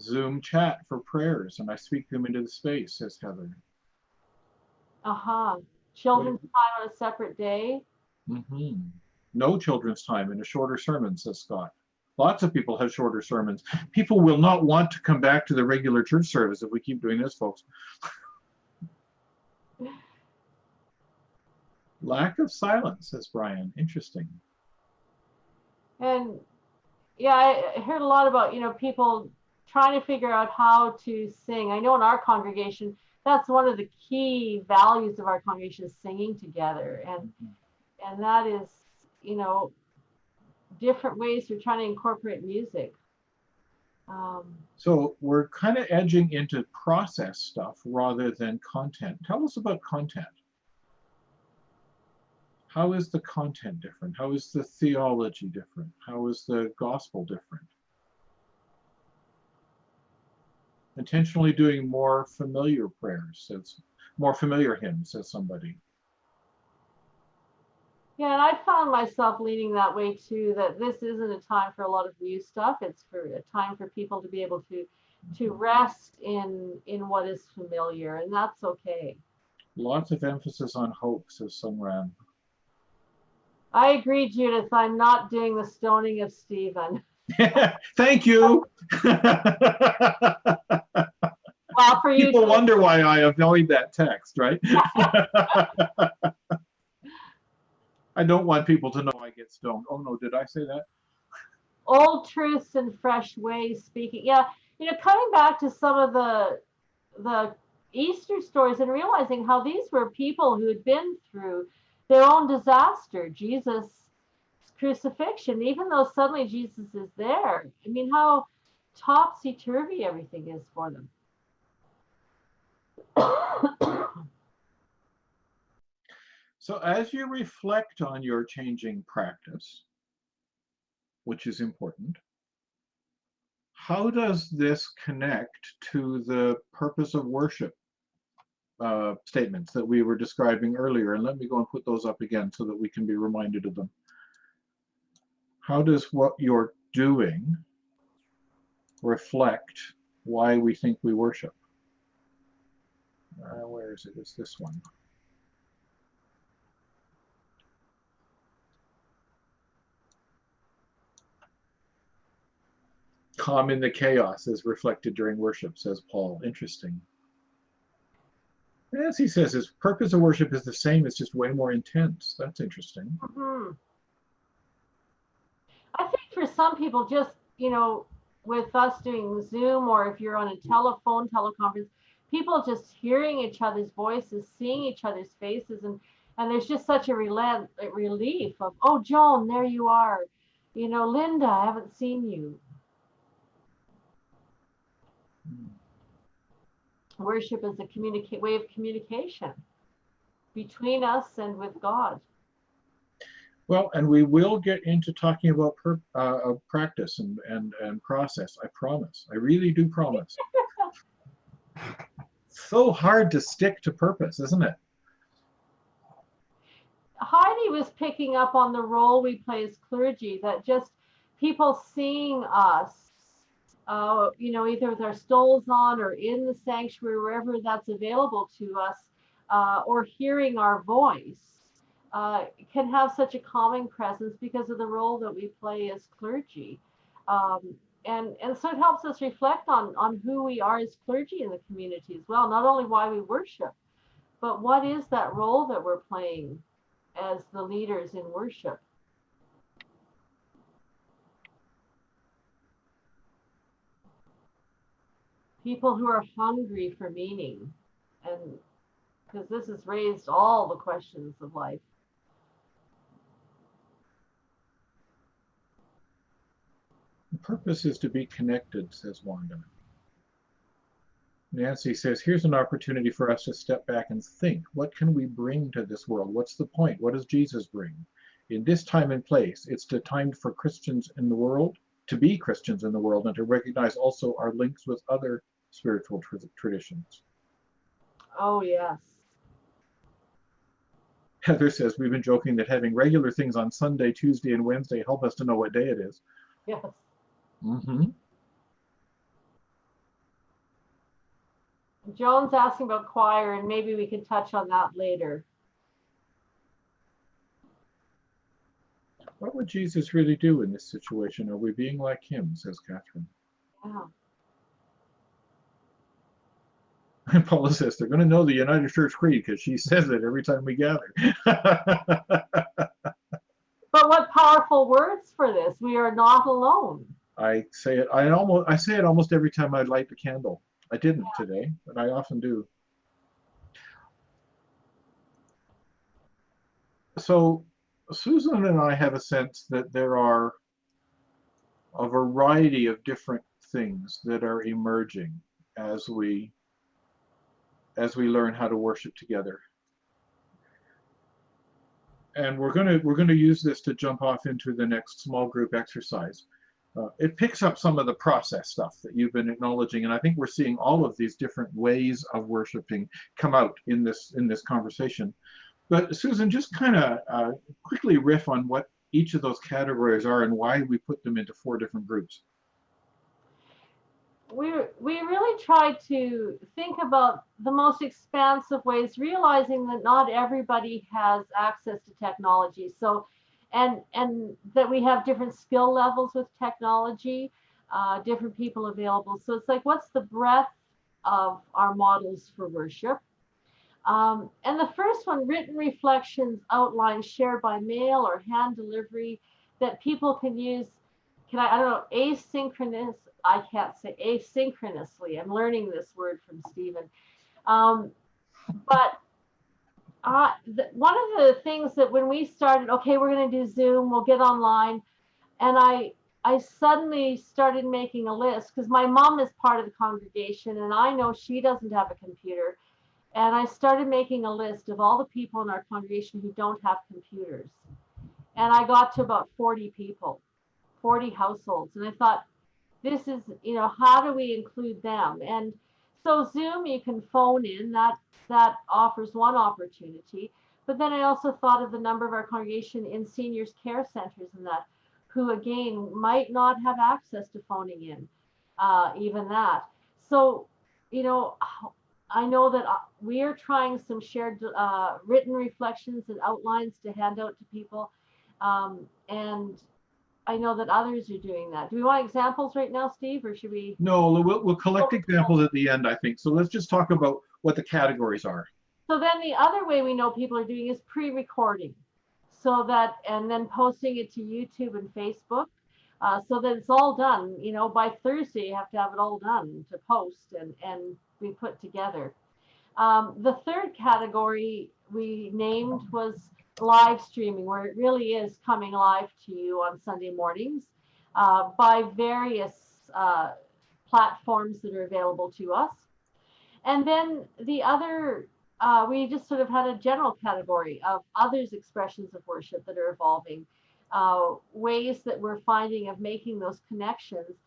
[SPEAKER 1] Zoom chat for prayers, and I speak them into the space, says Heather.
[SPEAKER 2] Children's time on a separate day.
[SPEAKER 1] No children's time in a shorter sermon, says Scott. Lots of people have shorter sermons. People will not want to come back to the regular church service if we keep doing this, folks. Lack of silence, says Brian. Interesting.
[SPEAKER 2] And yeah, I heard a lot about, you know, people trying to figure out how to sing. I know in our congregation, that's one of the key values of our congregation, is singing together. And that is, you know, different ways we're trying to incorporate music.
[SPEAKER 1] So we're kind of edging into process stuff rather than content. Tell us about content. How is the content different? How is the theology different? How is the gospel different? Intentionally doing more familiar prayers, more familiar hymns, says somebody.
[SPEAKER 2] Yeah, and I found myself leaning that way too, that this isn't a time for a lot of new stuff. It's for a time for people to be able to rest in what is familiar, and that's okay. Lots
[SPEAKER 1] of emphasis on hope, says Sunran.
[SPEAKER 2] I agree, Judith. I'm not doing the stoning of Stephen.
[SPEAKER 1] Thank you.
[SPEAKER 2] Well, for you,
[SPEAKER 1] people wonder why I avoid that text, right? I don't want people to know I get stoned. Oh no, did I say that?
[SPEAKER 2] Old truths and fresh ways speaking. Yeah, coming back to some of the Easter stories and realizing how these were people who had been through their own disaster, Jesus' crucifixion, even though suddenly Jesus is there. I mean, how topsy-turvy everything is for them.
[SPEAKER 1] So as you reflect on your changing practice, which is important, how does this connect to the purpose of worship statements that we were describing earlier? And let me go and put those up again so that we can be reminded of them. How does what you're doing reflect why we think we worship? Where is it? It's this one. Calm in the chaos is reflected during worship, says Paul. Interesting. As he says, his purpose of worship is the same, it's just way more intense. That's interesting.
[SPEAKER 2] Mm-hmm. I think for some people, just, with us doing Zoom, or if you're on a teleconference, people just hearing each other's voices, seeing each other's faces, and there's just such a relief of, oh, Joan, there you are. Linda, I haven't seen you. Worship is a way of communication between us and with God.
[SPEAKER 1] Well, and we will get into talking about practice and process. I promise. I really do promise. So hard to stick to purpose, isn't it?
[SPEAKER 2] Heidi was picking up on the role we play as clergy, that just people seeing us, either with our stoles on or in the sanctuary, wherever that's available to us, or hearing our voice, can have such a calming presence because of the role that we play as clergy. And so it helps us reflect on who we are as clergy in the community as well, not only why we worship, but what is that role that we're playing as the leaders in worship. People who are hungry for meaning, and because this has raised all the questions of life.
[SPEAKER 1] The purpose is to be connected, says Wanda. Nancy says, here's an opportunity for us to step back and think, what can we bring to this world? What's the point? What does Jesus bring? In this time and place, it's the time for Christians in the world, to be Christians in the world, and to recognize also our links with other spiritual traditions.
[SPEAKER 2] Oh, yes.
[SPEAKER 1] Heather says, we've been joking that having regular things on Sunday, Tuesday, and Wednesday help us to know what day it is.
[SPEAKER 2] Yes.
[SPEAKER 1] Mm-hmm.
[SPEAKER 2] Joan's asking about choir, and maybe we can touch on that later.
[SPEAKER 1] What would Jesus really do in this situation? Are we being like him, says Catherine.
[SPEAKER 2] Yeah.
[SPEAKER 1] And Paula says, they're going to know the United Church Creed because she says it every time we gather.
[SPEAKER 2] But what powerful words for this. We are not alone.
[SPEAKER 1] I say it. I say it almost every time I light the candle. I didn't today, but I often do. So Susan and I have a sense that there are a variety of different things that are emerging as we learn how to worship together. And we're going to use this to jump off into the next small group exercise. It picks up some of the process stuff that you've been acknowledging, and I think we're seeing all of these different ways of worshiping come out in this conversation. But Susan, just kind of quickly riff on what each of those categories are and why we put them into 4 different groups.
[SPEAKER 2] We really try to think about the most expansive ways, realizing that not everybody has access to technology. So, and that we have different skill levels with technology, different people available. So it's like, what's the breadth of our models for worship? And the first one, written reflections, outlines shared by mail or hand delivery that people can use. I don't know, asynchronous, I can't say asynchronously. I'm learning this word from Stephen. Um, but one of the things that when we started, okay, we're going to do Zoom, we'll get online, and I suddenly started making a list because my mom is part of the congregation, and I know she doesn't have a computer, and I started making a list of all the people in our congregation who don't have computers, and I got to about 40 people, 40 households, and I thought, this is, how do we include them? And so Zoom, you can phone in, that offers one opportunity. But then I also thought of the number of our congregation in seniors care centers and that, who again might not have access to phoning in, even that. So, you know, I know that we are trying some shared written reflections and outlines to hand out to people. And I know that others are doing that. Do we want examples right now, Steve, or should we?
[SPEAKER 1] No, we'll collect examples at the end, I think. So let's just talk about what the categories are.
[SPEAKER 2] So then the other way we know people are doing is pre-recording, so that, and then posting it to YouTube and Facebook, so that it's all done. By Thursday, you have to have it all done to post and be put together. The third category we named was live streaming, where it really is coming live to you on Sunday mornings by various platforms that are available to us. And then the other, we just sort of had a general category of others' expressions of worship that are evolving, ways that we're finding of making those connections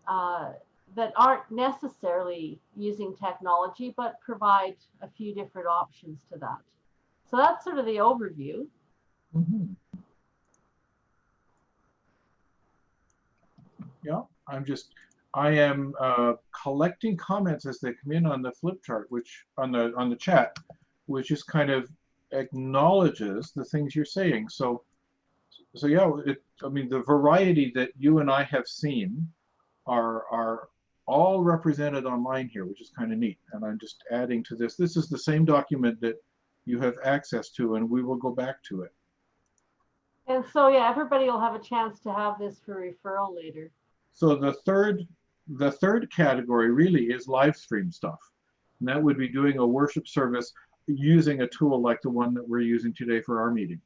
[SPEAKER 2] that aren't necessarily using technology, but provide a few different options to that. So that's sort of the overview.
[SPEAKER 1] Mm-hmm. Yeah, I am collecting comments as they come in on the flip chart, which on the chat, which just kind of acknowledges the things you're saying. So yeah, I mean, the variety that you and I have seen are all represented online here, which is kind of neat. And I'm just adding to this. This is the same document that you have access to, and we will go back to it.
[SPEAKER 2] And so, yeah, everybody will have a chance to have this for referral later.
[SPEAKER 1] So the third category really is live stream stuff. And that would be doing a worship service using a tool like the one that we're using today for our meeting.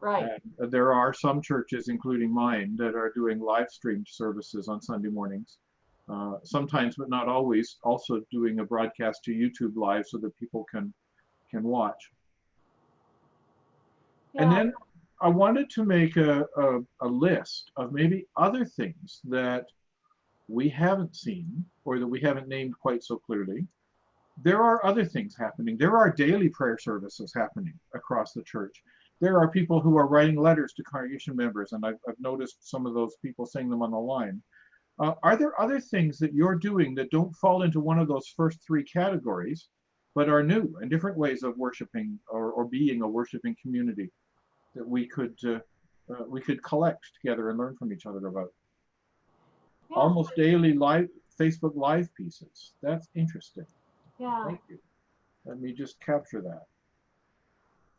[SPEAKER 2] Right.
[SPEAKER 1] And there are some churches, including mine, that are doing live streamed services on Sunday mornings. Sometimes, but not always, also doing a broadcast to YouTube live so that people can watch.
[SPEAKER 2] Yeah.
[SPEAKER 1] And then I wanted to make a list of maybe other things that we haven't seen or that we haven't named quite so clearly. There are other things happening. There are daily prayer services happening across the church. There are people who are writing letters to congregation members, and I've noticed some of those people saying them on the line. Are there other things that you're doing that don't fall into one of those first three categories, but are new and different ways of worshiping or being a worshiping community that we could collect together and learn from each other about?
[SPEAKER 2] Yeah.
[SPEAKER 1] Almost daily live Facebook Live pieces. That's interesting.
[SPEAKER 2] Yeah.
[SPEAKER 1] Thank you. Let me just capture that.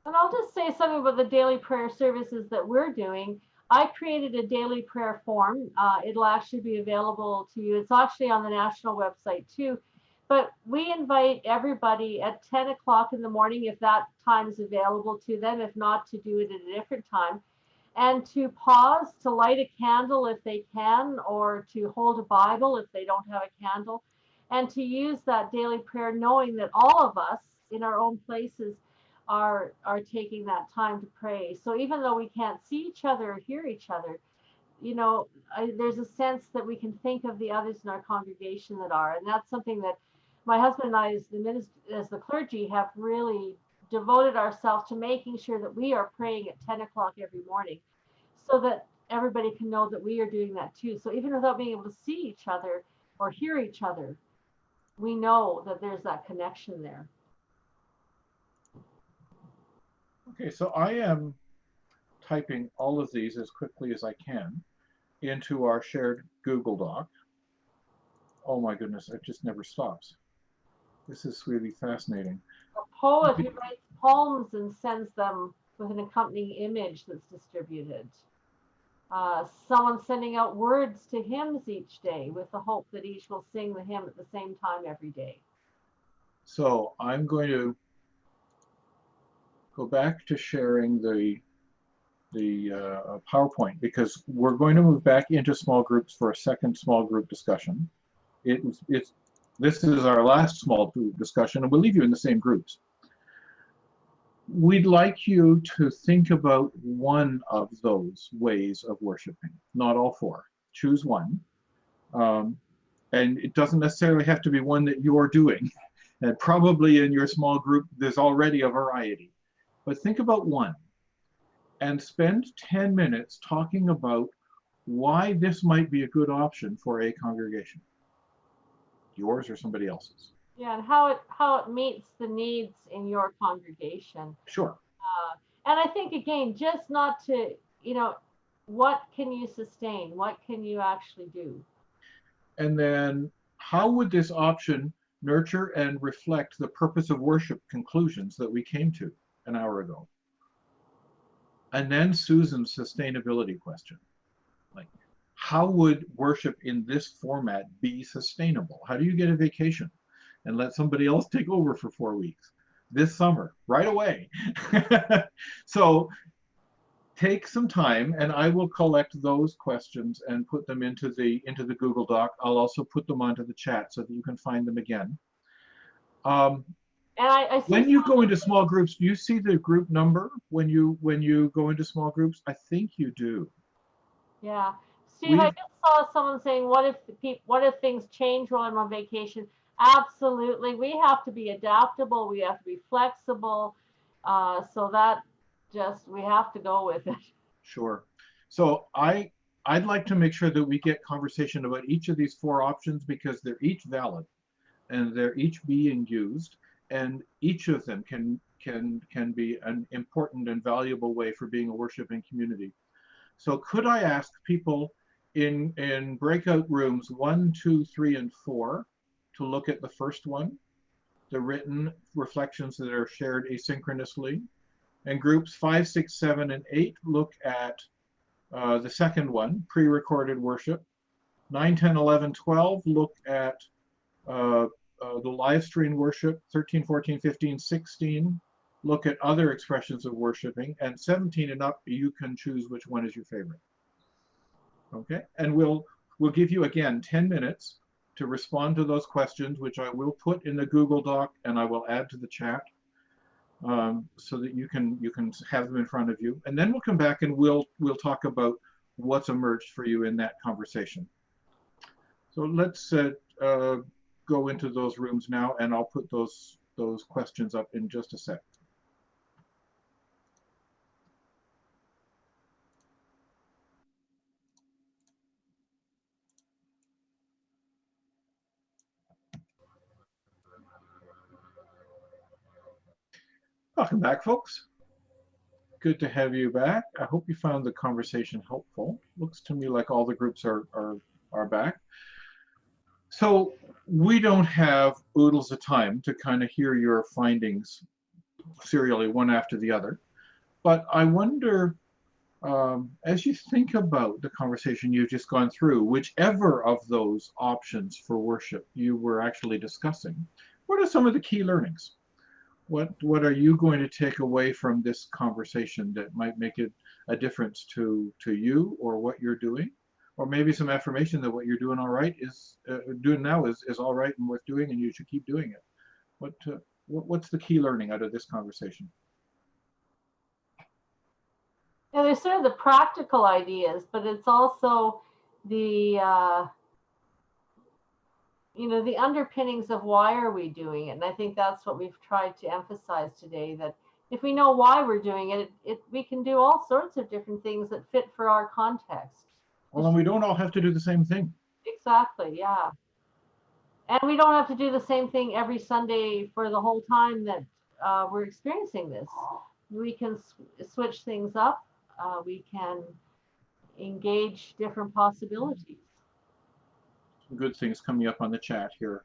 [SPEAKER 2] And I'll just say something about the daily prayer services that we're doing. I created a daily prayer form. It'll actually be available to you. It's actually on the national website too. But we invite everybody at 10 o'clock in the morning, if that time is available to them, if not, to do it at a different time, and to pause, to light a candle if they can, or to hold a Bible if they don't have a candle, and to use that daily prayer, knowing that all of us in our own places are taking that time to pray. So even though we can't see each other or hear each other, there's a sense that we can think of the others in our congregation that are, and that's something that my husband and I, as the clergy, have really devoted ourselves to making sure that we are praying at 10 o'clock every morning, so that everybody can know that we are doing that too. So even without being able to see each other or hear each other, we know that there's that connection there.
[SPEAKER 1] Okay, so I am typing all of these as quickly as I can into our shared Google Doc. Oh my goodness, it just never stops. This is really fascinating.
[SPEAKER 2] poet who writes poems and sends them with an accompanying image that's distributed. Someone sending out words to hymns each day with the hope that each will sing the hymn at the same time every day.
[SPEAKER 1] So I'm going to go back to sharing the PowerPoint, because we're going to move back into small groups for a second small group discussion. This is our last small group discussion, and we'll leave you in the same groups. We'd like you to think about one of those ways of worshiping, not all four. Choose one. And it doesn't necessarily have to be one that you're doing. And probably in your small group, there's already a variety. But think about one and spend 10 minutes talking about why this might be a good option for a congregation, yours or somebody else's.
[SPEAKER 2] Yeah, and how it meets the needs in your congregation.
[SPEAKER 1] Sure.
[SPEAKER 2] And I think, again, just not to, what can you sustain? What can you actually do?
[SPEAKER 1] And then how would this option nurture and reflect the purpose of worship conclusions that we came to an hour ago? And then Susan's sustainability question. Like, how would worship in this format be sustainable? How do you get a vacation and let somebody else take over for 4 weeks this summer, right away? So take some time, and I will collect those questions and put them into the Google Doc. I'll also put them onto the chat so that you can find them again.
[SPEAKER 2] And I
[SPEAKER 1] when you go into small groups, do you see the group number when you go into small groups? I think you do.
[SPEAKER 2] Yeah. Steve, I just saw someone saying, what if things change while I'm on vacation? Absolutely. We have to be adaptable. We have to be flexible. So that we have to go with it.
[SPEAKER 1] Sure. So I'd like to make sure that we get conversation about each of these four options, because they're each valid and they're each being used, and each of them can be an important and valuable way for being a worshiping community. So could I ask people in breakout rooms 1, 2, 3, and 4 to look at the first one, the written reflections that are shared asynchronously, and groups 5, 6, 7, and 8 look at the second one, pre-recorded worship. 9, 10, 11, 12 look at the live stream worship. 13, 14, 15, 16 look at other expressions of worshiping, and 17 and up, you can choose which one is your favorite. Okay, and we'll give you again 10 minutes to respond to those questions, which I will put in the Google Doc and I will add to the chat, so that you can have them in front of you, and then we'll come back and we'll talk about what's emerged for you in that conversation. So let's go into those rooms now, and I'll put those questions up in just a sec. Welcome back, folks. Good to have you back. I hope you found the conversation helpful. Looks to me like all the groups are back. So we don't have oodles of time to kind of hear your findings serially, one after the other. But I wonder, as you think about the conversation you've just gone through, whichever of those options for worship you were actually discussing, what are some of the key learnings? What are you going to take away from this conversation that might make it a difference to you or what you're doing? Or maybe some affirmation that what you're doing doing now is all right and worth doing, and you should keep doing it. What's the key learning out of this conversation?
[SPEAKER 2] Yeah, there's sort of the practical ideas, but it's also the the underpinnings of why are we doing it. And I think that's what we've tried to emphasize today, that if we know why we're doing it, we can do all sorts of different things that fit for our context.
[SPEAKER 1] Well, and we don't all have to do the same thing.
[SPEAKER 2] Exactly, yeah. And we don't have to do the same thing every Sunday for the whole time that we're experiencing this. We can switch things up. We can engage different possibilities.
[SPEAKER 1] Some good things coming up on the chat here.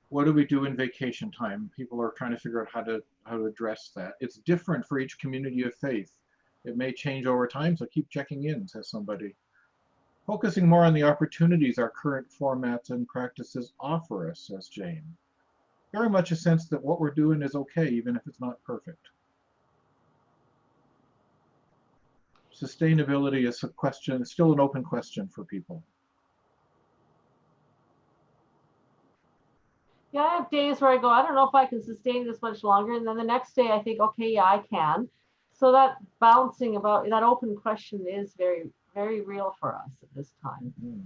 [SPEAKER 1] What do we do in vacation time? People are trying to figure out how to address that. It's different for each community of faith. It may change over time, so keep checking in, says somebody. Focusing more on the opportunities our current formats and practices offer us, says Jane. Very much a sense that what we're doing is okay, even if it's not perfect. Sustainability is a question, still an open question for people.
[SPEAKER 2] Yeah, I have days where I go, I don't know if I can sustain this much longer. And then the next day I think, okay, yeah, I can. So that bouncing about that open question is very, very real for us at this time.
[SPEAKER 1] Mm-hmm.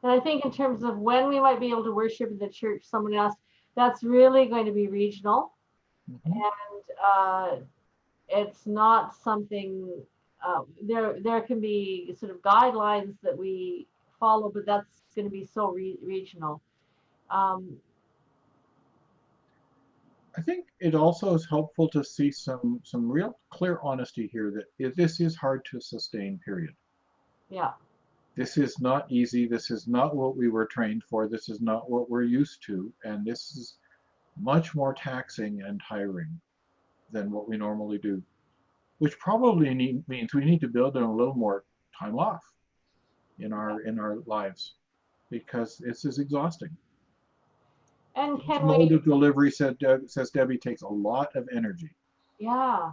[SPEAKER 2] And I think in terms of when we might be able to worship in the church, someone asked, that's really going to be regional.
[SPEAKER 1] Mm-hmm.
[SPEAKER 2] And it's not something, there can be sort of guidelines that we follow, but that's going to be so regional.
[SPEAKER 1] I think it also is helpful to see some real clear honesty here that this is hard to sustain, period.
[SPEAKER 2] Yeah.
[SPEAKER 1] This is not easy. This is not what we were trained for. This is not what we're used to. And this is much more taxing and tiring than what we normally do, which probably means we need to build in a little more time off in our lives, because this is exhausting.
[SPEAKER 2] And
[SPEAKER 1] Each
[SPEAKER 2] can
[SPEAKER 1] mode
[SPEAKER 2] we,
[SPEAKER 1] of delivery, says Debbie, takes a lot of energy.
[SPEAKER 2] yeah.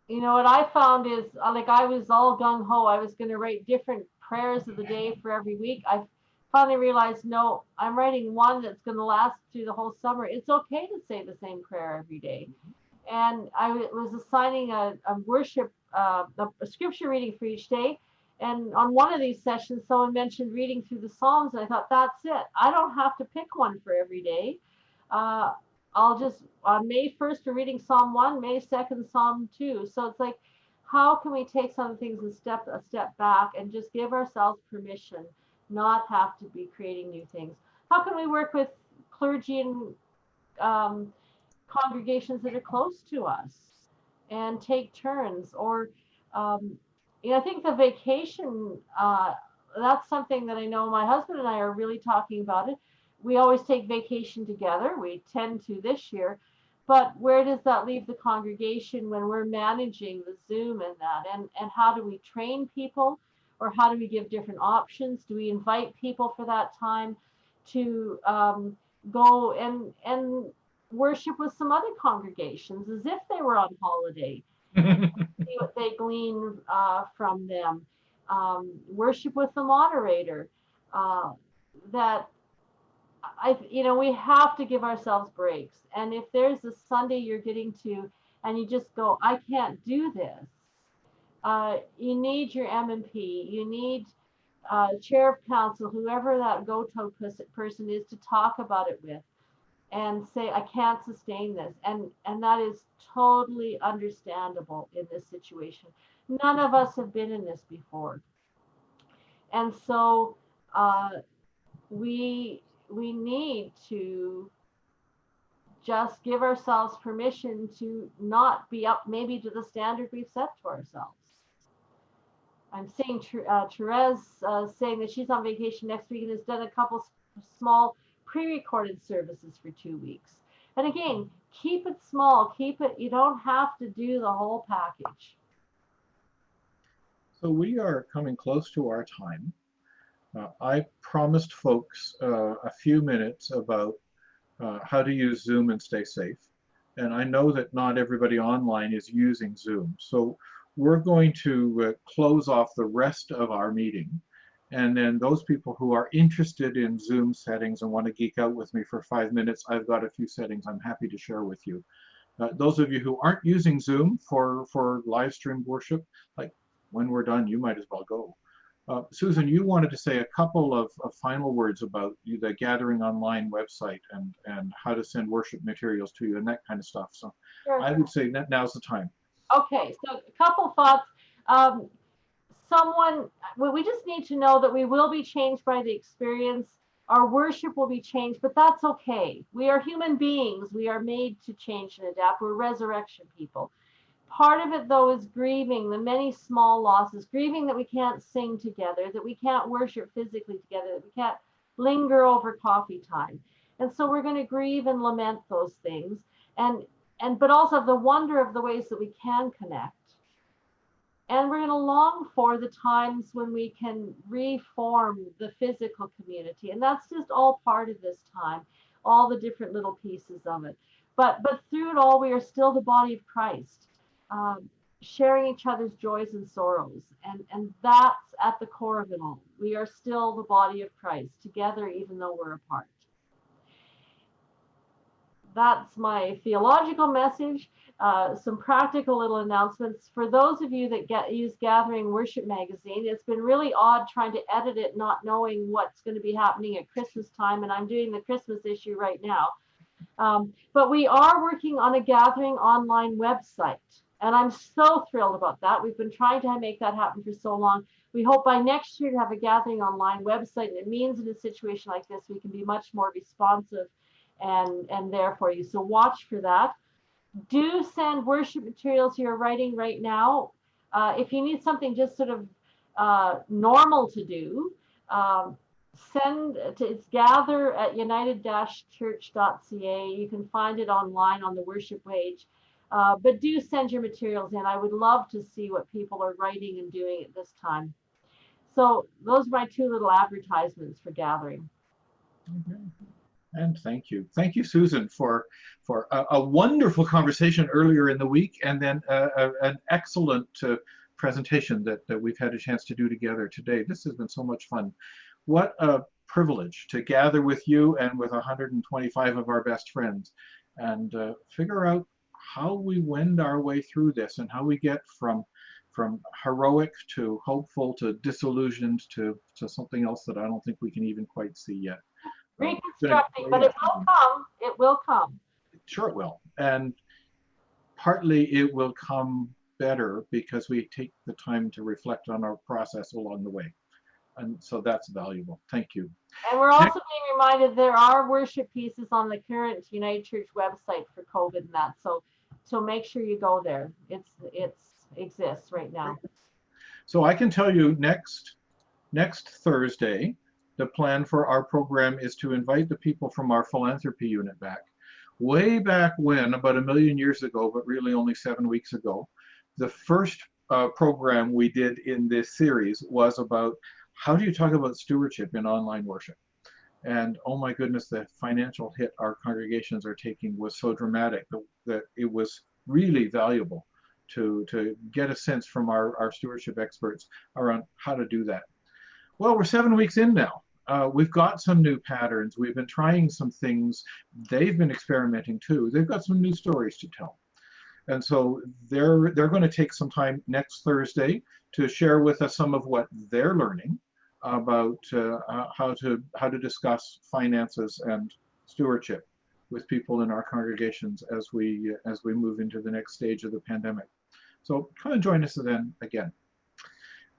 [SPEAKER 2] You know, what I found is like I was all gung ho. I was going to write different prayers of the day for every week. I finally realized, no, I'm writing one that's going to last through the whole summer. It's okay to say the same prayer every day. And I was assigning a worship, a scripture reading for each day. And on one of these sessions, someone mentioned reading through the Psalms, and I thought, that's it. I don't have to pick one for every day. Uh, I'll just, on May 1st, we're reading Psalm 1, May 2nd, Psalm 2. So it's like, how can we take some things and a step back and just give ourselves permission, not have to be creating new things? How can we work with clergy and congregations that are close to us and take turns? Or I think the vacation, that's something that I know my husband and I are really talking about it. We always take vacation together. We tend to this year. But where does that leave the congregation when we're managing the Zoom and that? And how do we train people, or how do we give different options? Do we invite people for that time to go and worship with some other congregations as if they were on holiday, and see what they glean from them? Worship with the moderator. That we have to give ourselves breaks. And if there's a Sunday you're getting to, and you just go, I can't do this. You need your M&P. You need chair of council, whoever that go-to person is, to talk about it with and say, I can't sustain this. And that is totally understandable in this situation. None of us have been in this before. And so we need to just give ourselves permission to not be up maybe to the standard we've set to ourselves. I'm seeing Therese saying that she's on vacation next week and has done a couple small pre-recorded services for 2 weeks. And again, keep it small, you don't have to do the whole package.
[SPEAKER 1] So we are coming close to our time. I promised folks a few minutes about how to use Zoom and stay safe. And I know that not everybody online is using Zoom. So we're going to close off the rest of our meeting. And then those people who are interested in Zoom settings and want to geek out with me for 5 minutes, I've got a few settings I'm happy to share with you. Those of you who aren't using Zoom for live stream worship, like when we're done, you might as well go. Susan, you wanted to say a couple of final words about the Gathering Online website and how to send worship materials to you and that kind of stuff. So
[SPEAKER 2] Sure.
[SPEAKER 1] I would say that now's the time.
[SPEAKER 2] Okay, so a couple thoughts. We just need to know that we will be changed by the experience. Our worship will be changed, but that's okay. We are human beings. We are made to change and adapt. We're resurrection people. Part of it, though, is grieving the many small losses, grieving that we can't sing together, that we can't worship physically together, that we can't linger over coffee time. And so we're going to grieve and lament those things, and but also the wonder of the ways that we can connect. And we're going to long for the times when we can reform the physical community. And that's just all part of this time, all the different little pieces of it. But through it all, we are still the body of Christ, sharing each other's joys and sorrows. And that's at the core of it all. We are still the body of Christ, together, even though we're apart. That's my theological message. Some practical little announcements. For those of you that use Gathering Worship Magazine, it's been really odd trying to edit it, not knowing what's going to be happening at Christmas time, and I'm doing the Christmas issue right now. But we are working on a Gathering online website, and I'm so thrilled about that. We've been trying to make that happen for so long. We hope by next year to have a Gathering online website, and it means in a situation like this, we can be much more responsive and there for you. So watch for that. Do send worship materials you're writing right now. If you need something just sort of normal to do, send to, it's gather at united-church.ca. You can find it online on the worship page. But do send your materials in. I would love to see what people are writing and doing at this time. So those are my two little advertisements for Gathering.
[SPEAKER 1] Okay. And thank you. Thank you, Susan, for a wonderful conversation earlier in the week, and then an excellent presentation that we've had a chance to do together today. This has been so much fun. What a privilege to gather with you and with 125 of our best friends and figure out how we wend our way through this and how we get from heroic to hopeful to disillusioned to something else that I don't think we can even quite see yet.
[SPEAKER 2] Reconstructing, but it will come. It will come.
[SPEAKER 1] Sure it will. And partly it will come better because we take the time to reflect on our process along the way. And so that's valuable. Thank you.
[SPEAKER 2] And we're also being reminded there are worship pieces on the current United Church website for COVID and that. So make sure you go there. It exists right now.
[SPEAKER 1] So I can tell you next Thursday, the plan for our program is to invite the people from our philanthropy unit back. Way back when, about 1 million years ago, but really only 7 weeks ago, the first program we did in this series was about how do you talk about stewardship in online worship? And oh my goodness, the financial hit our congregations are taking was so dramatic that it was really valuable to get a sense from our stewardship experts around how to do that. Well, we're 7 weeks in now. We've got some new patterns. We've been trying some things. They've been experimenting too. They've got some new stories to tell. And so they're going to take some time next Thursday to share with us some of what they're learning about how to discuss finances and stewardship with people in our congregations as we move into the next stage of the pandemic. So come and join us then again.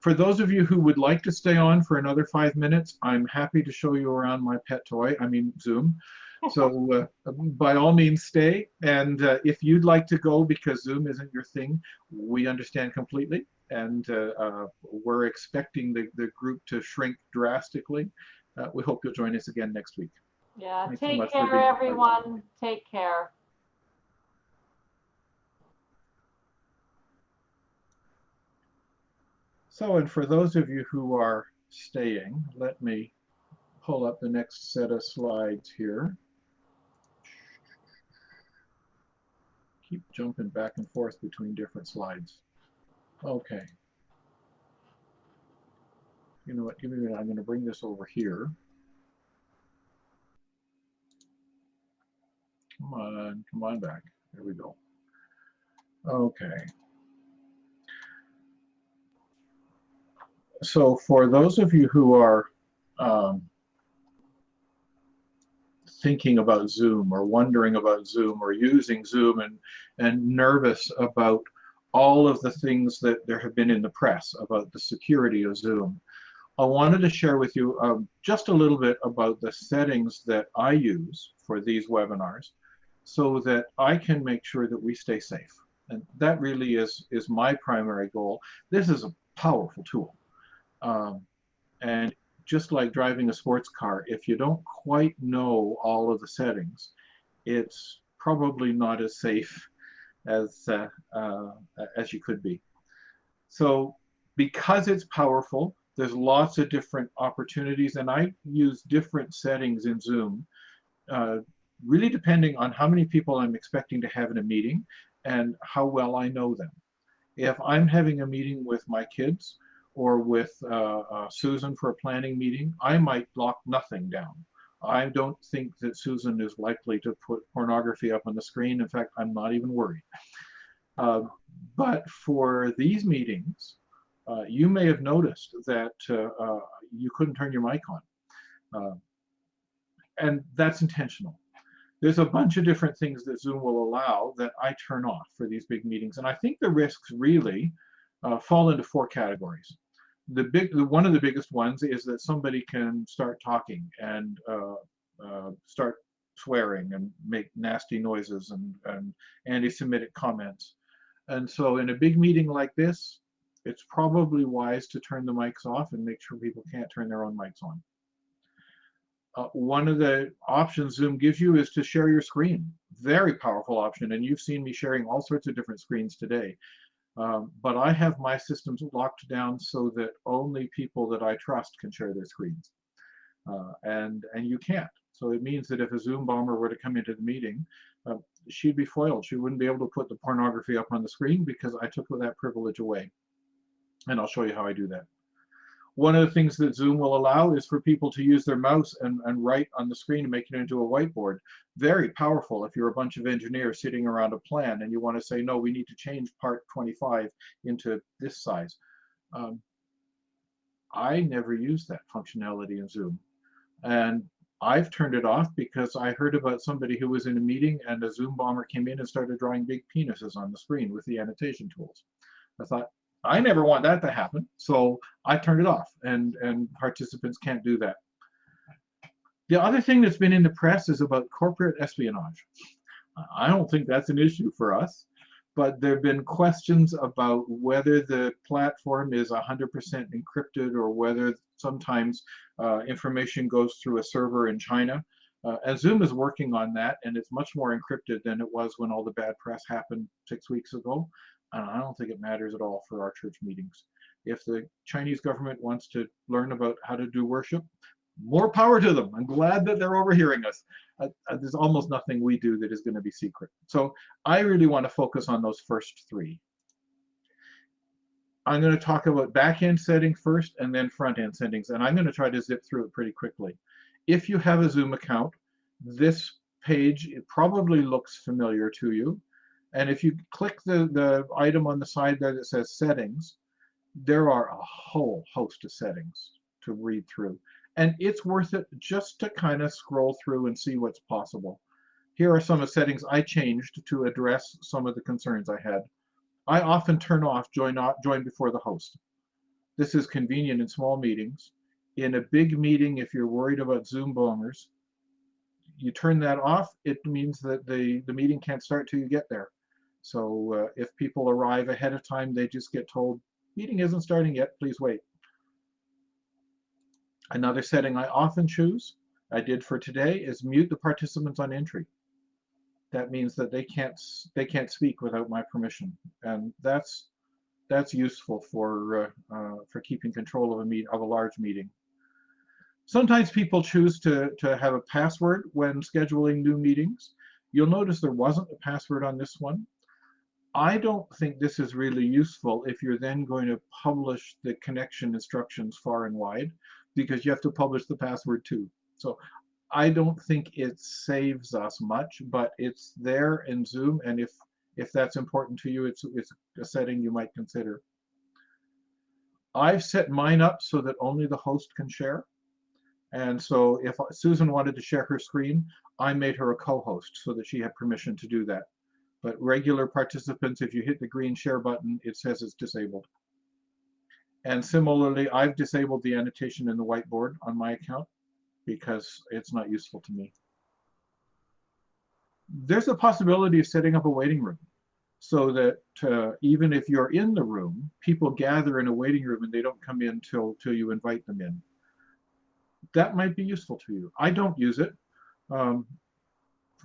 [SPEAKER 1] For those of you who would like to stay on for another 5 minutes, I'm happy to show you around my pet toy, I mean Zoom. So by all means stay, and if you'd like to go because Zoom isn't your thing, we understand completely, and we're expecting the group to shrink drastically. We hope you'll join us again next week.
[SPEAKER 2] Yeah, take care everyone, take care.
[SPEAKER 1] So, and for those of you who are staying, let me pull up the next set of slides here. Keep jumping back and forth between different slides. Okay. You know what, give me a minute, I'm going to bring this over here. Come on back. There we go. Okay. So for those of you who are thinking about Zoom or wondering about Zoom or using Zoom and nervous about all of the things that there have been in the press about the security of Zoom, I wanted to share with you just a little bit about the settings that I use for these webinars so that I can make sure that we stay safe. And that really is my primary goal. This is a powerful tool. And just like driving a sports car, if you don't quite know all of the settings, it's probably not as safe as you could be. So because it's powerful, there's lots of different opportunities, and I use different settings in Zoom, uh, really depending on how many people I'm expecting to have in a meeting and how well I know them. If I'm having a meeting with my kids or with Susan for a planning meeting, I might lock nothing down. I don't think that Susan is likely to put pornography up on the screen. In fact, I'm not even worried. But for these meetings, you may have noticed that you couldn't turn your mic on. And that's intentional. There's a bunch of different things that Zoom will allow that I turn off for these big meetings. And I think the risks really fall into 4 categories. One of the biggest ones is that somebody can start talking and start swearing and make nasty noises and anti-Semitic comments. And so in a big meeting like this, it's probably wise to turn the mics off and make sure people can't turn their own mics on. One of the options Zoom gives you is to share your screen. Very powerful option, and you've seen me sharing all sorts of different screens today. But I have my systems locked down so that only people that I trust can share their screens. And you can't. So it means that if a Zoom bomber were to come into the meeting, she'd be foiled. She wouldn't be able to put the pornography up on the screen because I took that privilege away. And I'll show you how I do that. One of the things that Zoom will allow is for people to use their mouse and write on the screen and make it into a whiteboard. Very powerful if you're a bunch of engineers sitting around a plan and you want to say, no, we need to change part 25 into this size. I never use that functionality in Zoom. And I've turned it off because I heard about somebody who was in a meeting and a Zoom bomber came in and started drawing big penises on the screen with the annotation tools. I thought, I never want that to happen, so I turned it off, and participants can't do that. The other thing that's been in the press is about corporate espionage. I don't think that's an issue for us, but there have been questions about whether the platform is 100% encrypted or whether sometimes information goes through a server in China. And Zoom is working on that, and it's much more encrypted than it was when all the bad press happened 6 weeks ago. I don't think it matters at all for our church meetings. If the Chinese government wants to learn about how to do worship, more power to them. I'm glad that they're overhearing us. There's almost nothing we do that is going to be secret. So I really want to focus on those first 3. I'm going to talk about back-end settings first and then front-end settings, and I'm going to try to zip through it pretty quickly. If you have a Zoom account, this page, it probably looks familiar to you. And if you click the item on the side there that says settings, there are a whole host of settings to read through. And it's worth it just to kind of scroll through and see what's possible. Here are some of the settings I changed to address some of the concerns I had. I often turn off join before the host. This is convenient in small meetings. In a big meeting, if you're worried about Zoom bombers, you turn that off, it means that the meeting can't start till you get there. So if people arrive ahead of time, they just get told, meeting isn't starting yet, please wait. Another setting I often choose, I did for today, is mute the participants on entry. That means that they can't speak without my permission, and that's useful for keeping control of a large meeting. Sometimes people choose to have a password when scheduling new meetings. You'll notice there wasn't a password on this one. I don't think this is really useful if you're then going to publish the connection instructions far and wide, because you have to publish the password too. So I don't think it saves us much, but it's there in Zoom, and if that's important to you, it's a setting you might consider. I've set mine up so that only the host can share. And so if Susan wanted to share her screen, I made her a co-host so that she had permission to do that. But regular participants, if you hit the green share button, it says it's disabled. And similarly, I've disabled the annotation in the whiteboard on my account because it's not useful to me. There's a possibility of setting up a waiting room. so that even if you're in the room, people gather in a waiting room and they don't come in till you invite them in. That might be useful to you. I don't use it. Um,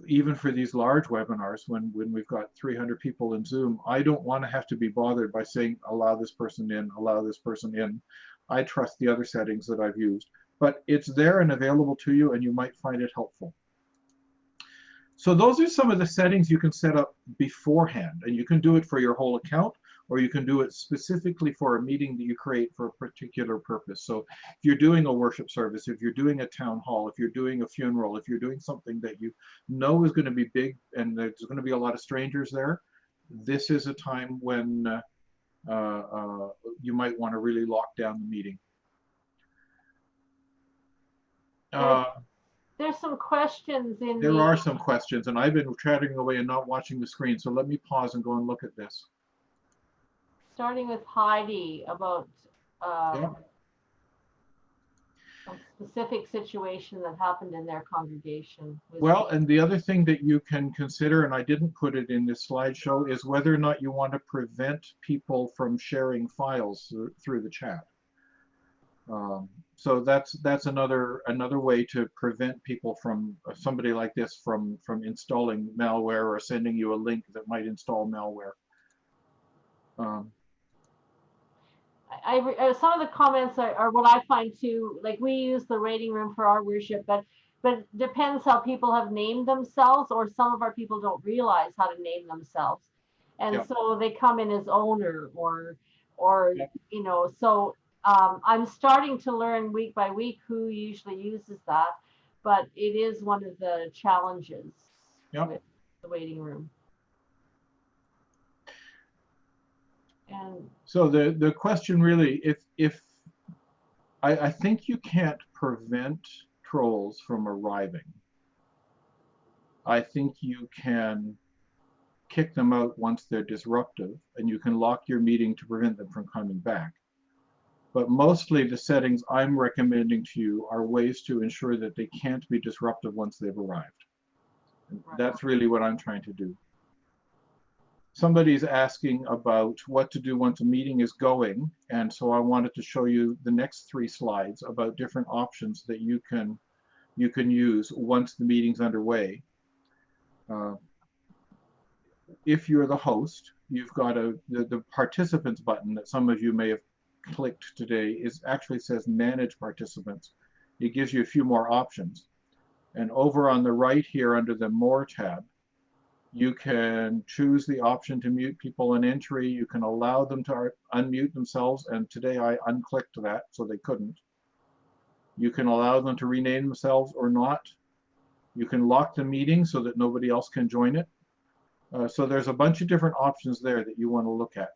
[SPEAKER 1] Even for these large webinars, when we've got 300 people in Zoom, I don't want to have to be bothered by saying, allow this person in, allow this person in. I trust the other settings that I've used. But it's there and available to you, and you might find it helpful. So those are some of the settings you can set up beforehand, and you can do it for your whole account, or you can do it specifically for a meeting that you create for a particular purpose. So if you're doing a worship service, if you're doing a town hall, if you're doing a funeral, if you're doing something that you know is going to be big and there's going to be a lot of strangers there, this is a time when you might want to really lock down the meeting.
[SPEAKER 2] There's some questions in
[SPEAKER 1] There are some questions, and I've been chatting away and not watching the screen, so let me pause and go and look at this.
[SPEAKER 2] Starting with Heidi about
[SPEAKER 1] Yeah.
[SPEAKER 2] a specific situation that happened in their congregation.
[SPEAKER 1] Well, and the other thing that you can consider, and I didn't put it in this slideshow, is whether or not you want to prevent people from sharing files through the chat. So that's another way to prevent people from, somebody like this, from installing malware or sending you a link that might install malware.
[SPEAKER 2] Some of the comments are what I find too. Like, we use the waiting room for our worship, but it depends how people have named themselves, or some of our people don't realize how to name themselves, and
[SPEAKER 1] Yeah.
[SPEAKER 2] so they come in as owner or
[SPEAKER 1] Yeah.
[SPEAKER 2] you know. So I'm starting to learn week by week who usually uses that, but it is one of the challenges with the waiting room. And
[SPEAKER 1] so the question really, if I think you can't prevent trolls from arriving. I think you can kick them out once they're disruptive, and you can lock your meeting to prevent them from coming back. But mostly the settings I'm recommending to you are ways to ensure that they can't be disruptive once they've arrived. And that's really what I'm trying to do. Somebody's asking about what to do once a meeting is going, and so I wanted to show you the next 3 slides about different options that you can use once the meeting's underway. If you're the host, you've got the participants button that some of you may have clicked today actually says manage participants. It gives you a few more options. And over on the right here under the more tab, you can choose the option to mute people in entry. You can allow them to unmute themselves, and today I unclicked that so they couldn't. You can allow them to rename themselves or not. You can lock the meeting so that nobody else can join it. So there's a bunch of different options there that you want to look at.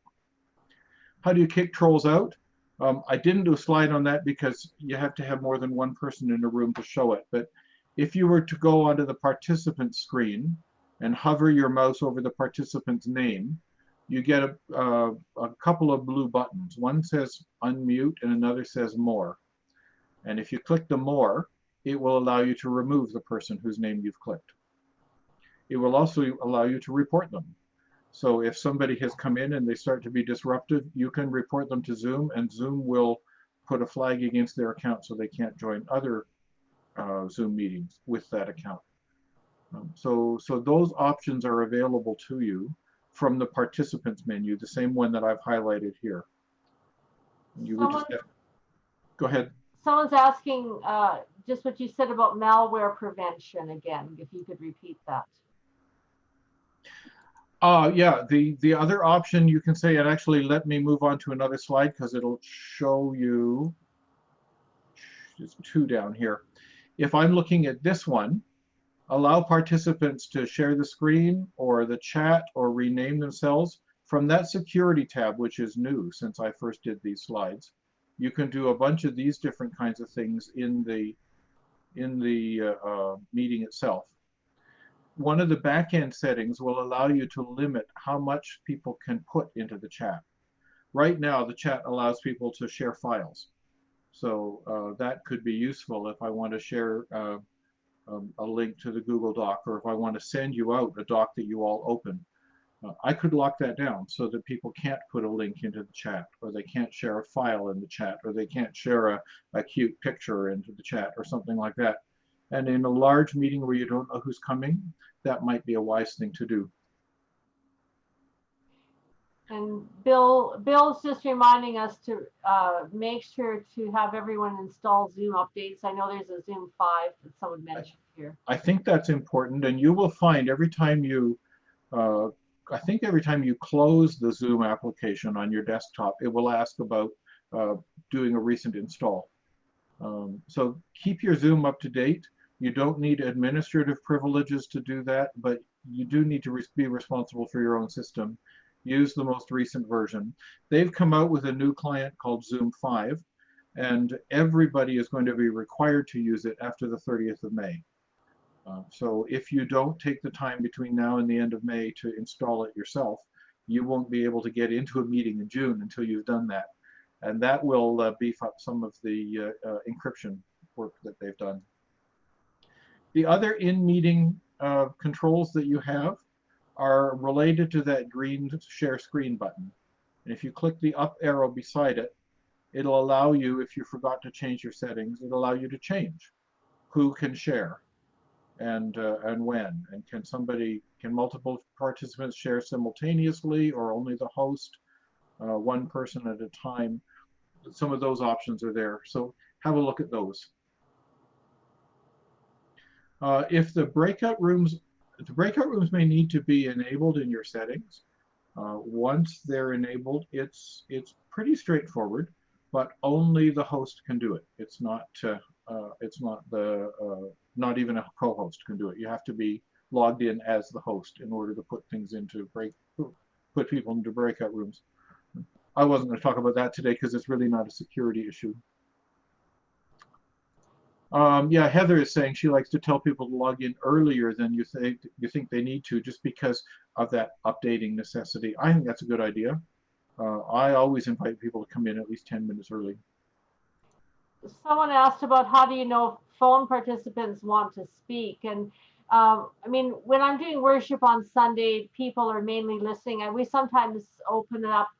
[SPEAKER 1] How do you kick trolls out? I didn't do a slide on that because you have to have more than one person in a room to show it. But if you were to go onto the participant screen and hover your mouse over the participant's name, you get a couple of blue buttons. One says unmute and another says more. And if you click the more, it will allow you to remove the person whose name you've clicked. It will also allow you to report them. So if somebody has come in and they start to be disruptive, you can report them to Zoom, and Zoom will put a flag against their account so they can't join other Zoom meetings with that account. So those options are available to you from the participants menu, the same one that I've highlighted here. You would just go ahead.
[SPEAKER 2] Someone's asking just what you said about malware prevention again, if you could repeat that.
[SPEAKER 1] Yeah, the other option you can say, and actually let me move on to another slide because it'll show you, there's 2 down here. If I'm looking at this one, allow participants to share the screen or the chat or rename themselves. From that security tab, which is new since I first did these slides, you can do a bunch of these different kinds of things in the meeting itself. One of the back-end settings will allow you to limit how much people can put into the chat. Right now, the chat allows people to share files. So that could be useful if I want to share a link to the Google Doc, or if I want to send you out a doc that you all open. I could lock that down so that people can't put a link into the chat, or they can't share a file in the chat, or they can't share a cute picture into the chat or something like that. And in a large meeting where you don't know who's coming, that might be a wise thing to do.
[SPEAKER 2] And Bill's just reminding us to make sure to have everyone install Zoom updates. I know there's a Zoom 5 that someone mentioned here.
[SPEAKER 1] I think that's important, and you will find every time you, I think every time you close the Zoom application on your desktop, it will ask about doing a recent install. So keep your Zoom up to date. You don't need administrative privileges to do that, but you do need to be responsible for your own system. Use the most recent version. They've come out with a new client called Zoom 5, and everybody is going to be required to use it after the 30th of May. So if you don't take the time between now and the end of May to install it yourself, you won't be able to get into a meeting in June until you've done that. And that will beef up some of the encryption work that they've done. The other in-meeting controls that you have are related to that green share screen button. And if you click the up arrow beside it, it'll allow you, if you forgot to change your settings, it'll allow you to change who can share and when. And can multiple participants share simultaneously, or only the host, one person at a time? Some of those options are there. So have a look at those. If the breakout rooms may need to be enabled in your settings. Once they're enabled, it's pretty straightforward, but only the host can do it. It's not not even a co-host can do it. You have to be logged in as the host in order to put people into breakout rooms. I wasn't going to talk about that today because it's really not a security issue. Yeah, Heather is saying she likes to tell people to log in earlier than you think they need to, just because of that updating necessity. I think that's a good idea. I always invite people to come in at least 10 minutes early.
[SPEAKER 2] Someone asked about how do you know if phone participants want to speak? And I mean, when I'm doing worship on Sunday, people are mainly listening, and we sometimes open it up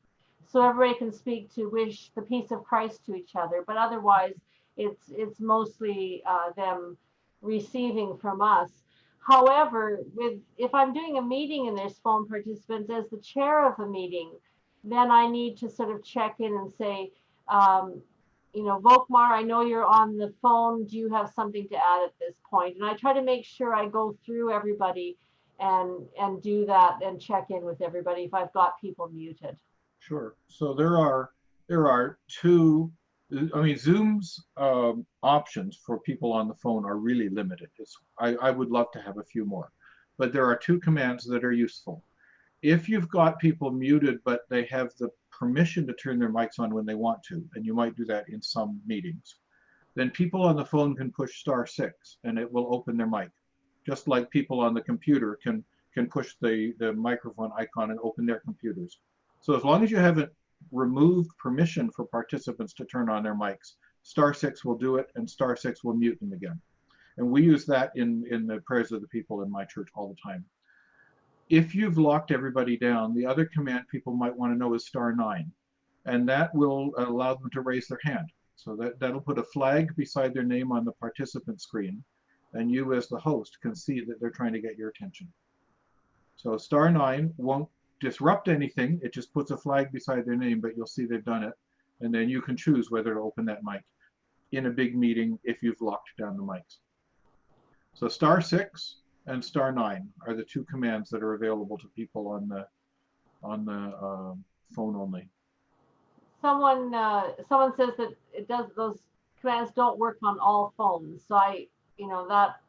[SPEAKER 2] so everybody can speak to wish the peace of Christ to each other. But otherwise, it's mostly them receiving from us. However, if I'm doing a meeting and there's phone participants, as the chair of a meeting, then I need to sort of check in and say, you know, Volkmar, I know you're on the phone. Do you have something to add at this point? And I try to make sure I go through everybody and do that and check in with everybody if I've got people muted.
[SPEAKER 1] Sure. So there are two. I mean, Zoom's options for people on the phone are really limited. I would love to have a few more, but there are two commands that are useful. If you've got people muted, but they have the permission to turn their mics on when they want to, and you might do that in some meetings, then people on the phone can push *6 and it will open their mic. Just like people on the computer can push the microphone icon and open their computers. So as long as you haven't removed permission for participants to turn on their mics, *6 will do it, and *6 will mute them again. And we use that in the prayers of the people in my church all the time. If you've locked everybody down, the other command people might want to know is *9, and that will allow them to raise their hand. So that'll put a flag beside their name on the participant screen, and you as the host can see that they're trying to get your attention. So *9 won't disrupt anything. It just puts a flag beside their name, but you'll see they've done it, and then you can choose whether to open that mic in a big meeting if you've locked down the mics. So *6 and *9 are the two commands that are available to people on the phone only.
[SPEAKER 2] Someone says that those commands don't work on all phones. So that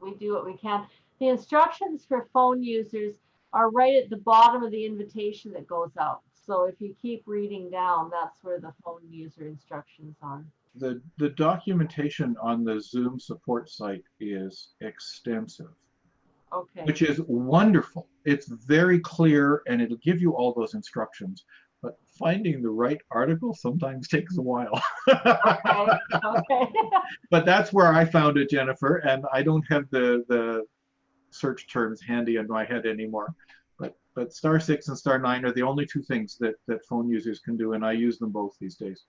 [SPEAKER 2] we do what we can. The instructions for phone users are right at the bottom of the invitation that goes out. So if you keep reading down, that's where the phone user instructions are.
[SPEAKER 1] The documentation on the Zoom support site is extensive. Okay. Which is wonderful. It's very clear, and it'll give you all those instructions. But finding the right article sometimes takes a while. Okay. But that's where I found it, Jennifer, and I don't have the search terms handy in my head anymore. But *6 and *9 are the only two things that phone users can do, and I use them both these days.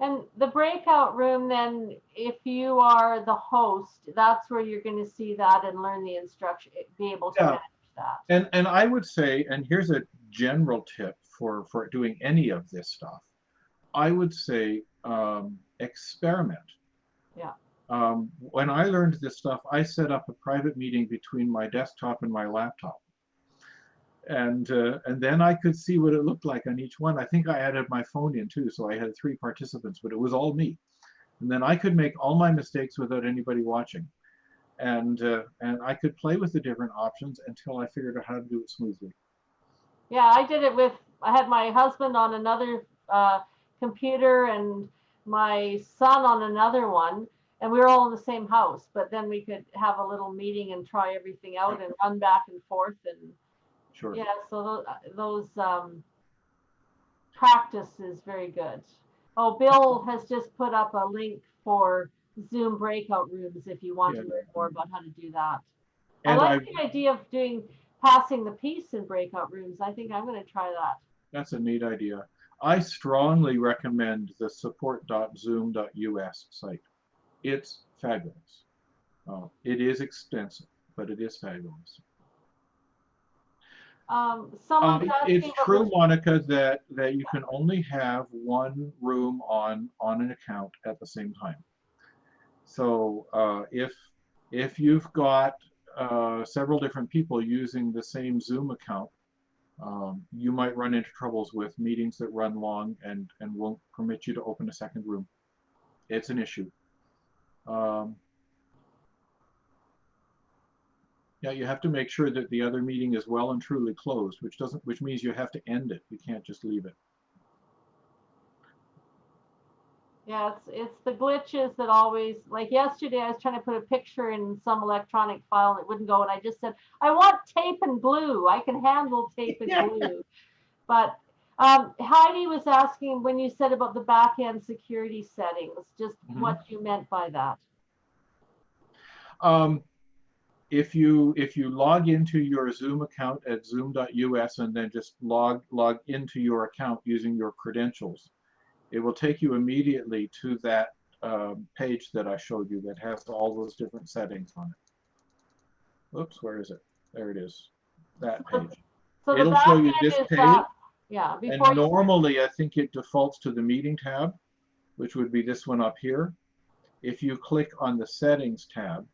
[SPEAKER 2] And the breakout room, then, if you are the host, that's where you're going to see that and learn the instruction, be able to manage that.
[SPEAKER 1] And I would say, and here's a general tip for doing any of this stuff, I would say experiment.
[SPEAKER 2] Yeah.
[SPEAKER 1] When I learned this stuff, I set up a private meeting between my desktop and my laptop. And then I could see what it looked like on each one. I think I added my phone in too, so I had 3 participants, but it was all me. And then I could make all my mistakes without anybody watching. And I could play with the different options until I figured out how to do it smoothly.
[SPEAKER 2] Yeah, I did it with, I had my husband on another computer and my son on another one, and we were all in the same house, but then we could have a little meeting and try everything out and run back and forth. And
[SPEAKER 1] sure.
[SPEAKER 2] Yeah, so those practice is very good. Oh, Bill has just put up a link for Zoom breakout rooms if you want to learn more about how to do that. And I like the idea of passing the peace in breakout rooms. I think I'm going to try that.
[SPEAKER 1] That's a neat idea. I strongly recommend the support.zoom.us site. It's fabulous. It is extensive, but it is fabulous. It's true, Monica, that you can only have one room on an account at the same time. So if you've got several different people using the same Zoom account, you might run into troubles with meetings that run long and won't permit you to open a second room. It's an issue. Yeah, you have to make sure that the other meeting is well and truly closed, which means you have to end it. You can't just leave it.
[SPEAKER 2] Yeah, it's the glitches that always, like yesterday I was trying to put a picture in some electronic file and it wouldn't go, and I just said, I want tape and glue. I can handle tape and glue. But Heidi was asking, when you said about the back-end security settings, just what you meant by that.
[SPEAKER 1] If you log into your Zoom account at zoom.us and then just log into your account using your credentials, it will take you immediately to that page that I showed you that has all those different settings on it. Oops, where is it? There it is. That page.
[SPEAKER 2] So
[SPEAKER 1] it'll show you this page.
[SPEAKER 2] Yeah.
[SPEAKER 1] And normally I think it defaults to the meeting tab, which would be this one up here. If you click on the settings tab,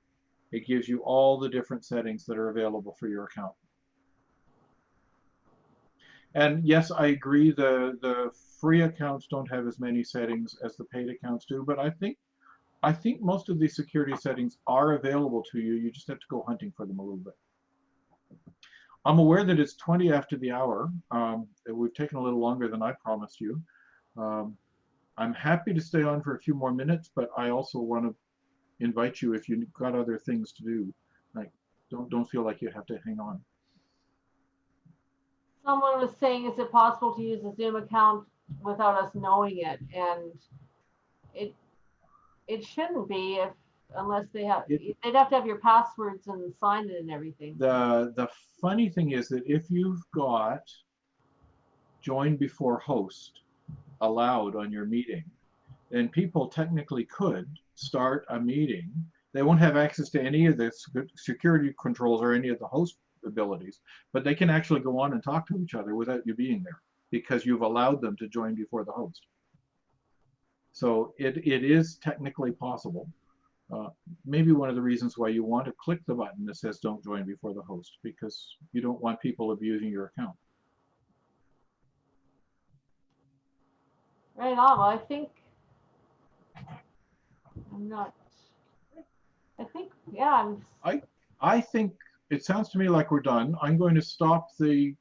[SPEAKER 1] it gives you all the different settings that are available for your account. And yes, I agree, the free accounts don't have as many settings as the paid accounts do, but I think most of these security settings are available to you. You just have to go hunting for them a little bit. I'm aware that it's 20 after the hour. We've taken a little longer than I promised you. I'm happy to stay on for a few more minutes, but I also want to invite you, if you've got other things to do, like don't feel like you have to hang on.
[SPEAKER 2] Someone was saying, is it possible to use a Zoom account without us knowing it? And it shouldn't be, unless they'd have to have your passwords and sign it and everything.
[SPEAKER 1] The funny thing is that if you've got join before host allowed on your meeting, then people technically could start a meeting. They won't have access to any of the security controls or any of the host abilities, but they can actually go on and talk to each other without you being there because you've allowed them to join before the host. So it is technically possible. Maybe one of the reasons why you want to click the button that says don't join before the host, because you don't want people abusing your account.
[SPEAKER 2] Right on. Well, I think
[SPEAKER 1] I think it sounds to me like we're done. I'm going to stop the